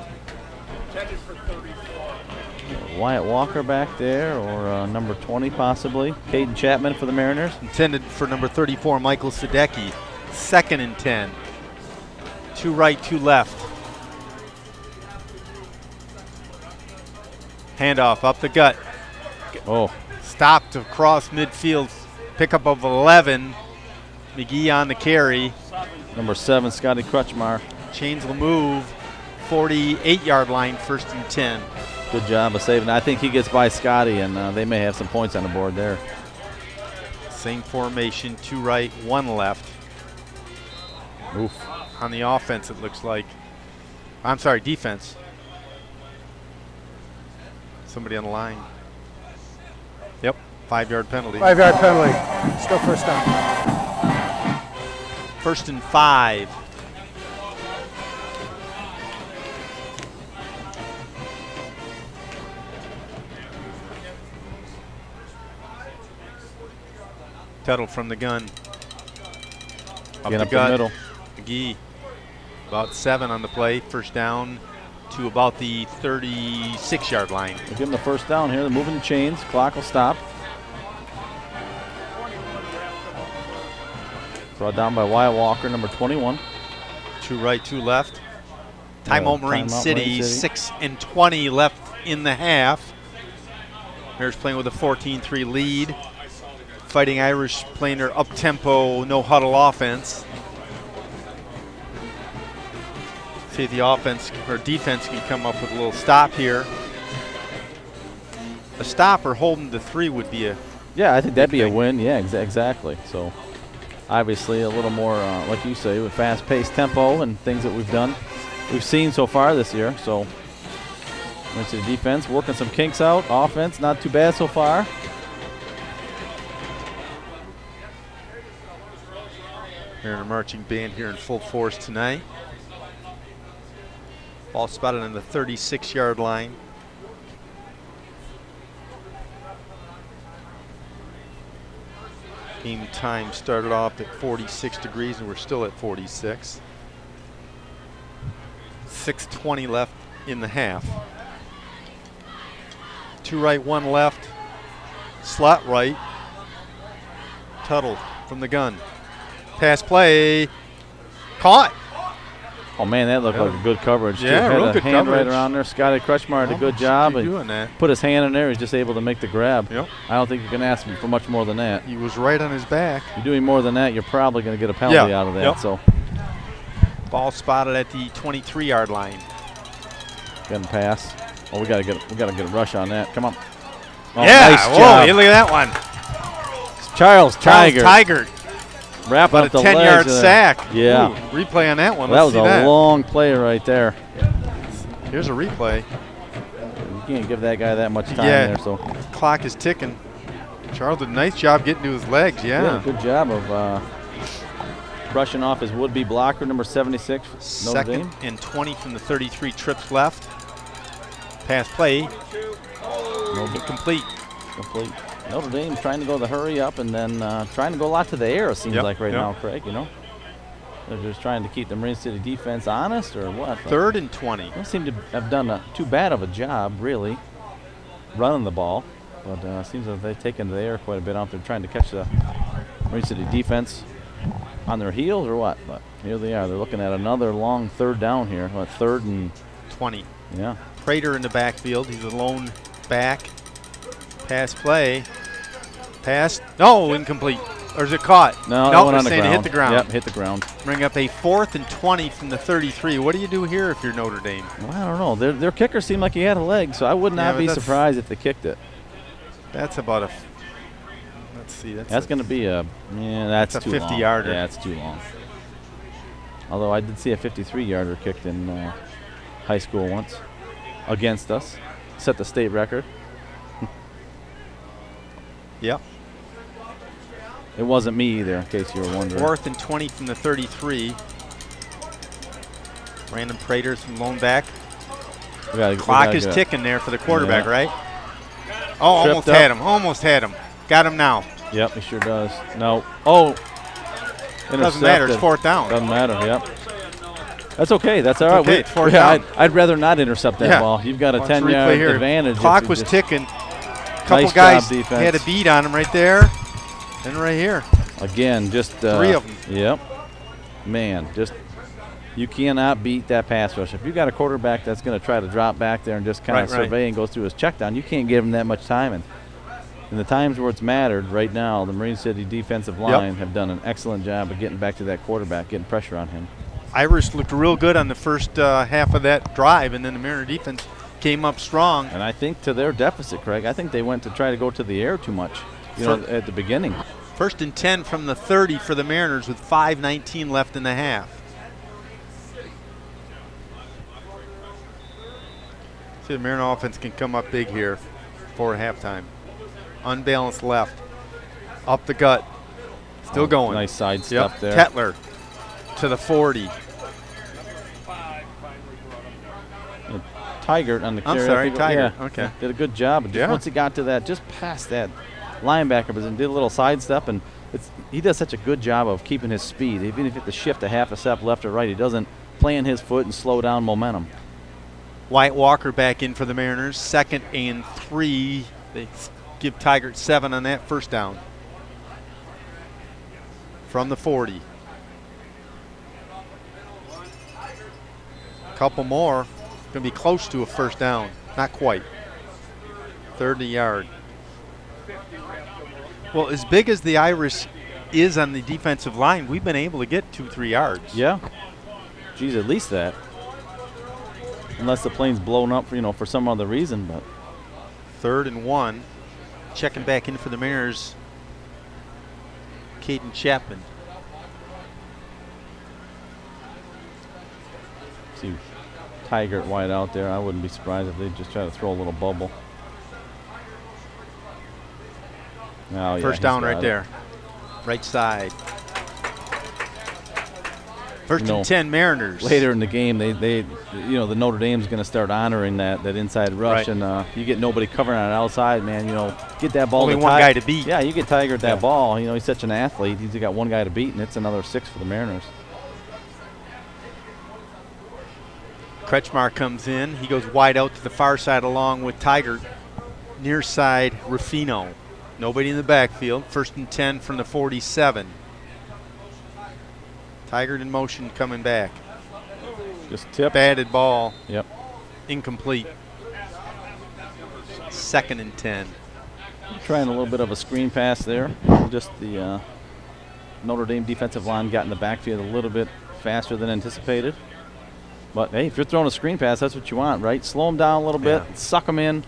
Wyatt Walker back there, or number 20 possibly. Caden Chapman for the Mariners. Intended for number 34, Michael Sadecki. 2nd and 10. 2 right, 2 left. Handoff up the gut. Oh. Stopped across midfield. Pickup of 11. McGee on the carry. Number 7, Scotty Crutchmar. Chains will move. 48-yard line, 1st and 10. Good job of saving. I think he gets by Scotty, and they may have some points on the board there. Same formation, 2 right, 1 left. Oof. On the offense, it looks like. I'm sorry, defense. Somebody on the line. Yep, 5-yard penalty. 5-yard penalty. Still first down. 1st and 5. Tuttle from the gun. Get up the middle. McGee, about 7 on the play. First down to about the 36-yard line. We'll give them the first down here. They're moving the chains. Clock will stop. Brought down by Wyatt Walker, number 21. 2 right, 2 left. Timeout Marine City, 6:20 left in the half. Mariners playing with a 14-3 lead. Fighting Irish playing their up-tempo, no-huddle offense. See if the offense or defense can come up with a little stop here. A stop or holding the 3 would be a I think that'd be a win. Yeah, exactly. So obviously a little more, like you say, with fast-paced tempo and things that we've seen so far this year. So went to the defense, working some kinks out. Offense, not too bad so far. Mariner marching band here in full force tonight. Ball spotted on the 36-yard line. Game time started off at 46 degrees and we're still at 46. 6:20 left in the half. 2 right, 1 left. Slot right. Tuttle from the gun. Pass play. Caught. Oh, man, that looked like a good coverage. Yeah, too. real Had good a hand coverage. right around there. Scotty Kretschmar did a good job. Doing that. Put his hand in there. He's just able to make the grab. Yep. I don't think you can ask him for much more than that. He was right on his back. You're doing more than that, you're probably going to get a penalty out of that. Yep. So Ball spotted at the 23-yard line. getting pass. Oh, we got to get a rush on that. Come on. Oh, Yeah. nice Whoa, job. look at that one. Charles Tiger. Wrapping up About the a 10-yard legs. sack. Yeah. Ooh, replay on that one. That Let's was see a long play right there. Here's a replay. You can't give that guy that much time there. So clock is ticking. Charles did a nice job getting to his legs. Yeah. good job of brushing off his would-be blocker, number 76. Notre Dame. 2nd and 20 from the 33. Trips left. Pass play. Complete. Complete. Notre Dame's trying to go the hurry up and then trying to go a lot to the air, it seems like right now, Craig, you know. They're just trying to keep the Marine City defense honest or what? 3rd and 20. Don't seem to have done too bad of a job, really, running the ball. But it seems like they've taken to the air quite a bit. They're trying to catch the Marine City defense on their heels or what? But here they are. They're looking at another long 3rd down here. 3rd and 20. Yeah. Prater in the backfield. He's a lone back. Pass play. Pass. No, incomplete. Or is it caught? No, nope, it went on the saying ground. It hit the ground. Yep, hit the ground. Bring up a 4th and 20 from the 33. What do you do here if you're Notre Dame? Well, I don't know. Their kicker seemed like he had a leg, so I would not be surprised if they kicked it. That's about a. Let's see. That's going to be a. Yeah, that's too 50-yarder. Yeah, that's too long. Although I did see a 53-yarder kicked in high school once against us, set the state record. Yep. It wasn't me either, in case you were wondering. 4th and 20 from the 33. Brandon Prater from lone back. Clock is ticking there for the quarterback, right? Oh, almost had him. Almost had him. Got him now. Yep, he sure does. No. Oh. Doesn't matter. It's 4th down. Doesn't matter. Yep. That's okay. That's all right. Okay, it's 4th down. I'd rather not intercept that ball. You've got a 10-yard advantage. Clock was ticking. Couple guys had a beat on him right there and right here. Again, just 3 of them. Yep. Man, just you cannot beat that pass rush. If you got a quarterback that's going to try to drop back there and just kind of survey and go through his check down, you can't give him that much time. And in the times where it's mattered right now, the Marine City defensive line have done an excellent job of getting back to that quarterback, getting pressure on him. Irish looked real good on the first half of that drive, and then the Mariner defense came up strong. And I think to their deficit, Craig, I think they went to try to go to the air too much, at the beginning. 1st and 10 from the 30 for the Mariners with 5:19 left in the half. See, the Mariner offense can come up big here for halftime. Unbalanced left. Up the gut. Still going. Nice side step there. Kettler to the 40. Tiger on the carry. I'm sorry, Tiger. Yeah, okay. Did a good job. Just once he got to that, just past that linebacker, but then did a little sidestep, and he does such a good job of keeping his speed. Even if you have to shift a half a step left or right, he doesn't plant his foot and slow down momentum. Wyatt Walker back in for the Mariners. 2nd and 3. They give Tigert 7 on that first down. From the 40. Couple more. Going to be close to a first down. Not quite. 30 yard. Well, as big as the Irish is on the defensive line, we've been able to get 2-3 yards. Yeah. Geez, at least that. Unless the plane's blown up, for some other reason. But 3rd and 1. Checking back in for the Mariners. Caden Chapman. See Tigert wide out there. I wouldn't be surprised if they just try to throw a little bubble. Oh, First down right there. Right side. First and 10 Mariners. Later in the game, they the Notre Dame's going to start honoring that inside rush, right. And you get nobody covering on the outside, man. Get that ball. Only one guy to beat. Yeah, you get Tigert that ball. He's such an athlete. He's got one guy to beat, and it's another 6 for the Mariners. Kretschmar comes in. He goes wide out to the far side along with Tigert. Near side, Ruffino. Nobody in the backfield. 1st and 10 from the 47. Tigert in motion coming back. Just tip. Batted ball. Yep. Incomplete. 2nd and 10. Trying a little bit of a screen pass there. Just the Notre Dame defensive line got in the backfield a little bit faster than anticipated. But, hey, if you're throwing a screen pass, that's what you want, right? Slow them down a little bit, suck them in,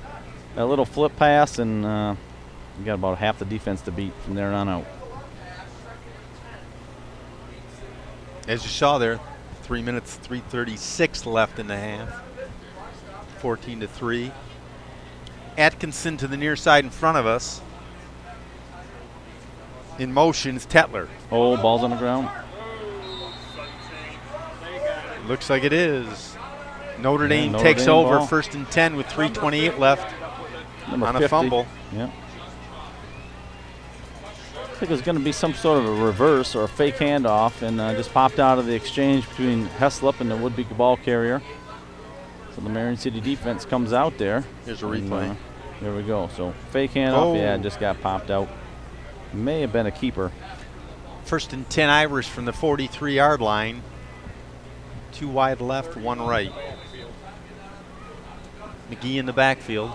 a little flip pass, and you got about half the defense to beat from there on out. As you saw there, 3 minutes, 3:36 left in the half. 14-3. Atkinson to the near side in front of us. In motion is Tetler. Oh, ball's on the ground. Looks like it is. Notre Dame Notre takes Dame over. ball. 1st and 10 with 3:28 left. Number on 50. A fumble. Yeah. I think it was going to be some sort of a reverse or a fake handoff, and just popped out of the exchange between Heslop and the would-be ball carrier. So the Marion City defense comes out there. Here's a replay. There we go. So fake handoff, it just got popped out. May have been a keeper. 1st and 10 Irish from the 43-yard line. 2 wide left, 1 right. McGee in the backfield.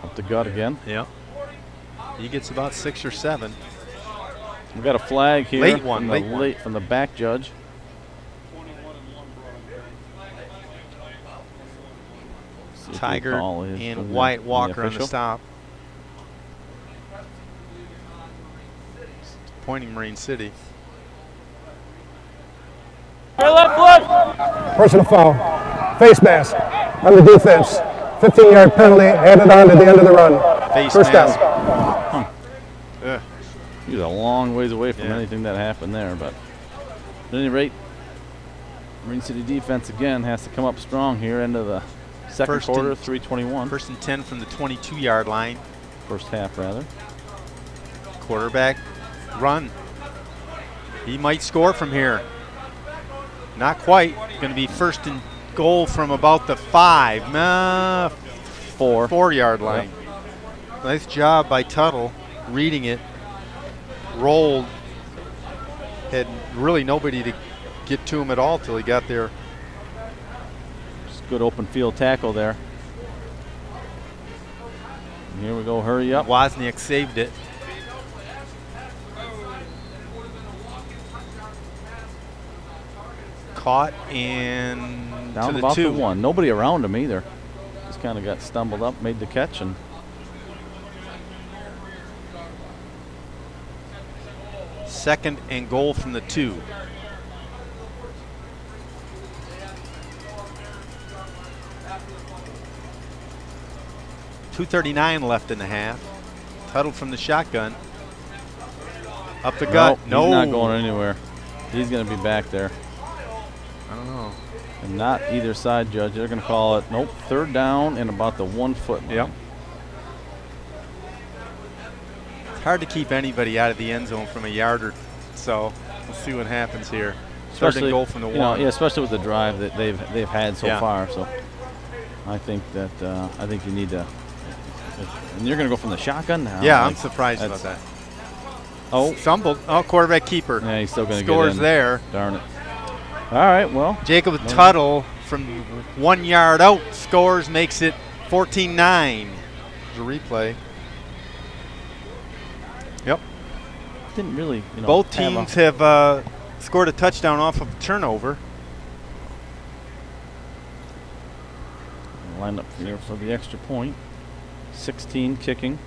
Up the gut again. Yeah. He gets about 6 or 7. We've got a flag here. Late one. From the back judge. Tiger and Wyatt Walker on the stop. Pointing Marine City. Personal foul. Face mask on the defense. 15-yard penalty added on to the end of the run. Face First mask. down. He was a long ways away from anything that happened there, but at any rate, Marine City defense again has to come up strong here into the second quarter, 3:21. 1st and 10 from the 22-yard line. First half, rather. Quarterback run. He might score from here. Not quite. Going to be 1st and goal from about the 4-yard line. Yep. Nice job by Tuttle reading it. Rolled. Had really nobody to get to him at all till he got there. Just good open field tackle there. And here we go, hurry up. Wozniak saved it. Caught and down to about the 2. the 1. Nobody around him either. Just kind of got stumbled up, made the catch, and 2nd and goal from the 2. .239 left in the half. Tuttle from the shotgun. Up the gut. No. He's not going anywhere. He's going to be back there. I don't know. And not either side, Judge. They're going to call it, 3rd down and about the 1 foot line. Yep. It's hard to keep anybody out of the end zone from a yard or so. We'll see what happens here. Especially, third and goal from the you know, one. yeah, especially with the drive that they've had so Yeah. far. So I think that you need to. And you're going to go from the shotgun now. Yeah, like, I'm surprised about that. Oh, fumbled. Oh, quarterback keeper. Yeah, he's still going to get Scores in. there. Darn it. All right, well. Jacob Tuttle from 1 yard out scores, makes it 14-9. There's a replay. Yep. Didn't really, you know. Both teams have scored a touchdown off of a turnover. Lined up here for the extra point. 16 kicking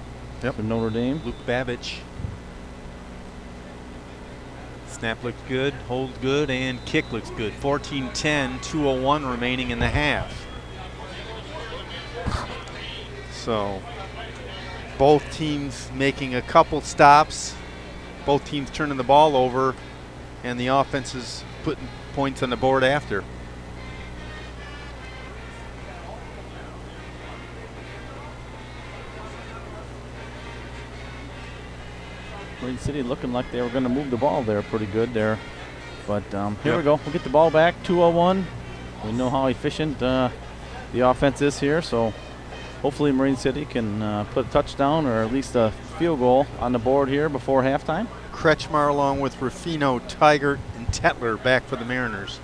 Yep. for Notre Dame. Luke Babich. Snap looks good, hold good, and kick looks good. 14-10, 2:01 remaining in the half. So both teams making a couple stops, both teams turning the ball over, and the offense is putting points on the board after. Green City looking like they were going to move the ball there pretty good there. But here we go. We'll get the ball back, 2:01. We know how efficient the offense is here, so hopefully Marine City can put a touchdown or at least a field goal on the board here before halftime. Kretschmar along with Ruffino, Tigert, and Tetler back for the Mariners.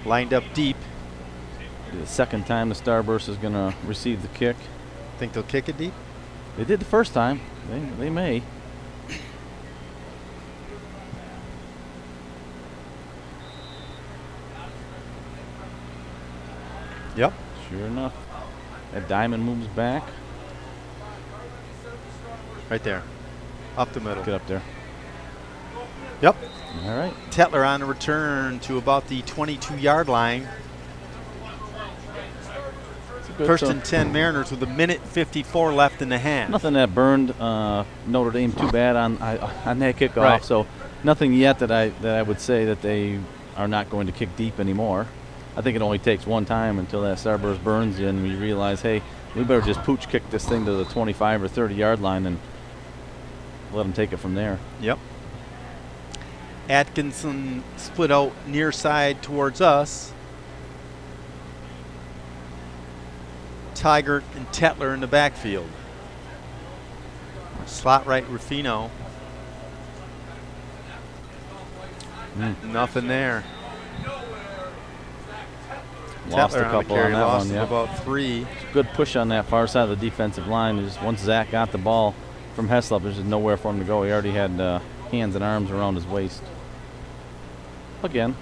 Lined up deep. The second time the Starburst is going to receive the kick. Think they'll kick it deep? They did the first time. They may. Yep. Sure enough. That diamond moves back. Right there. Up the middle. Get up there. Yep. All right. Tetler on the return to about the 22-yard line. First and 10 Mariners with 1:54 left in the half. Nothing that burned Notre Dame too bad on that kickoff. Right. So nothing yet that I would say that they are not going to kick deep anymore. I think it only takes one time until that Starburst burns you and we realize, hey, we better just pooch kick this thing to the 25 or 30-yard line and let them take it from there. Yep. Atkinson split out near side towards us. Tigert and Tetler in the backfield. Slot right Ruffino. Nothing there. Lost Tetler a couple on on that lost one, yeah. about 3. Good push on that far side of the defensive line. Just once Zach got the ball from Heslop, there's just nowhere for him to go. He already had hands and arms around his waist. Again,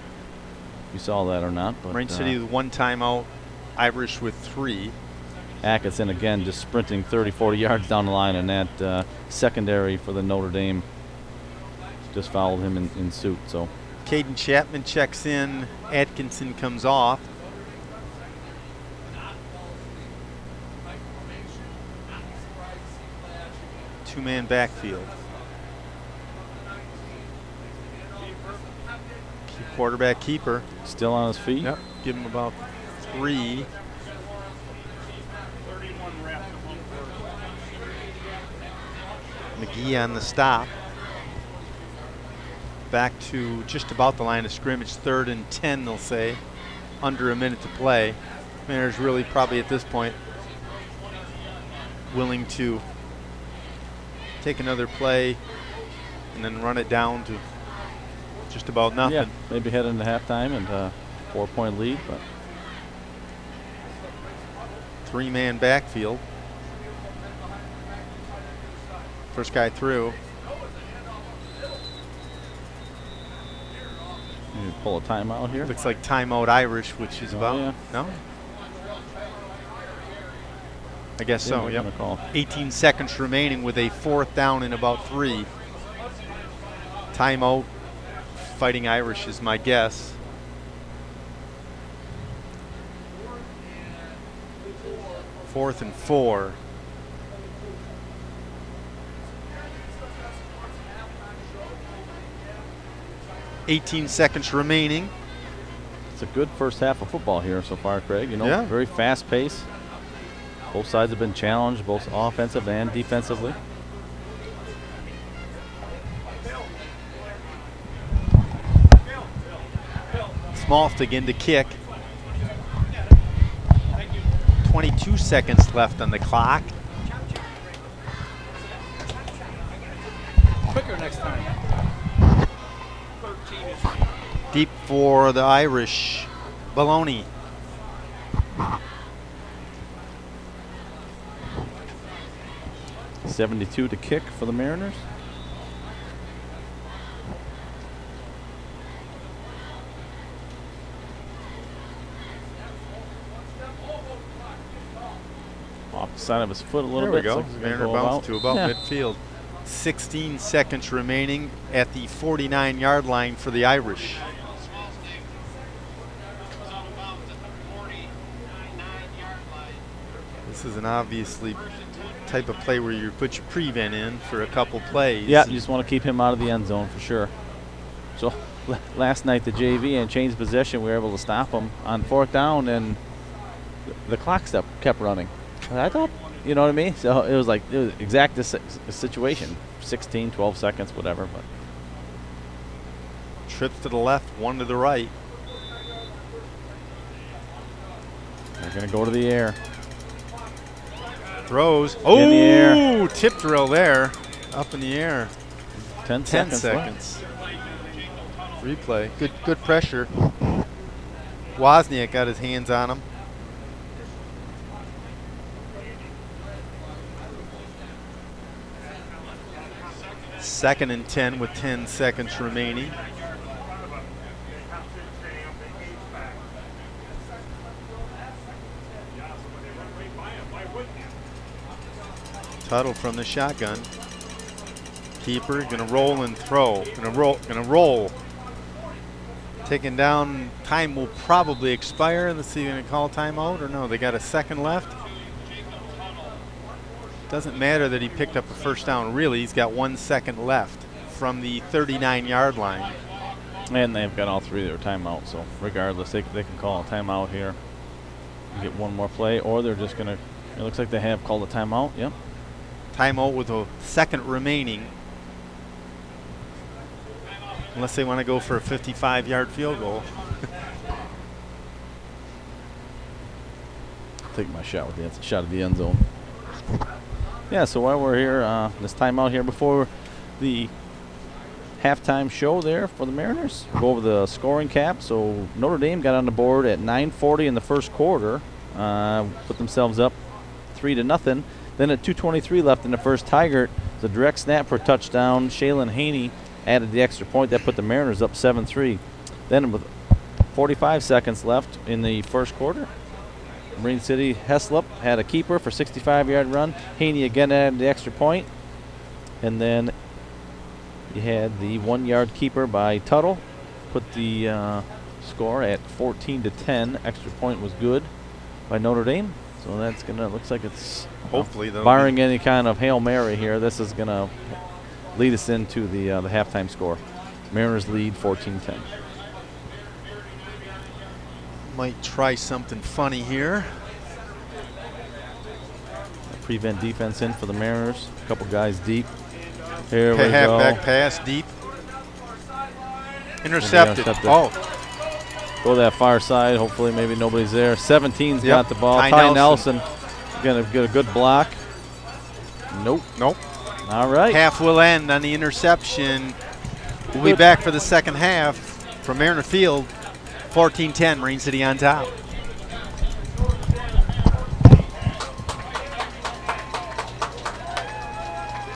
you saw that or not. But, Marine City with 1 timeout. Irish with 3. Atkinson again just sprinting 30, 40 yards down the line, and that secondary for the Notre Dame just fouled him in suit. So Caden Chapman checks in. Atkinson comes off. Two-man backfield. Quarterback keeper. Still on his feet. Yep. Give him about 3. McGee on the stop. Back to just about the line of scrimmage. 3rd and 10, they'll say. Under a minute to play. Mariners really probably at this point willing to take another play and then run it down to just about nothing. Yeah, maybe head into halftime and 4-point lead, but 3-man backfield. First guy through. you pull a timeout here. Looks like timeout Irish, which is about yeah. no. I guess Yeah, so. they're Yep. gonna call. 18 seconds remaining with a 4th down and about 3. Timeout. Fighting Irish is my guess. Fourth and 4. $18 seconds remaining. It's a good first half of football here so far, Craig. You know, Yeah. very fast pace. Both sides have been challenged, both offensive and defensively. Maltigan to kick. 22 seconds left on the clock. Quicker next time. Deep for the Irish. Baloney. .72 to kick for the Mariners. Off the side of his foot a little bit. There we go. So he's Mariner go bounced to about Yeah. midfield. 16 seconds remaining at the 49-yard line for the Irish. This is an obviously type of play where you put your prevent in for a couple plays. Yeah, you just want to keep him out of the end zone for sure. So last night the JV and changed possession, we were able to stop him on 4th down, and the clock kept running. And I thought, you know what I mean? So it was exact this situation, 16, 12 seconds, whatever. But trips to the left, one to the right. they're going to go to the air. Throws. In the air. Oh, tip drill there. Up in the air. 10 seconds left. Replay. Good pressure. Wozniak got his hands on him. Second and 10 with 10 seconds remaining. Tuttle from the shotgun. Keeper gonna roll and throw. Gonna roll. Taken down. Time will probably expire. Let's see, gonna call timeout or no? They got a second left. Doesn't matter that he picked up a first down. Really, he's got 1 second left from the 39-yard line. And they've got all three of their timeouts, so regardless, they can call a timeout here and get one more play, or they're just gonna. It looks like they have called a timeout. Yep. Timeout with a second remaining. Unless they want to go for a 55-yard field goal. Take my shot with the shot of the end zone. Yeah, so while we're here, this timeout here before the halftime show there for the Mariners, go over the scoring cap. So Notre Dame got on the board at 9:40 in the first quarter, put themselves up 3-0. Then at 2:23 left in the first, Tigert, the direct snap for a touchdown. Shaylin Haney added the extra point that put the Mariners up 7-3. Then with 45 seconds left in the first quarter, Marine City Heslop had a keeper for 65-yard run. Haney again added the extra point. And then you had the 1-yard keeper by Tuttle. Put the score at 14-10. Extra point was good by Notre Dame. So that's going to, looks like it's, hopefully, barring any kind of Hail Mary here, this is going to lead us into the halftime score. Mariners lead 14-10. Might try something funny here. Prevent defense in for the Mariners. A couple guys deep. Here we go. Halfback pass deep. Intercepted. Oh. Go to that far side. Hopefully maybe nobody's there. 17's got the ball. Ty Nelson going to get a good block. Nope. All right. Half will end on the interception. We'll be back for the second half from Mariner Field. 14-10, Marine City on top.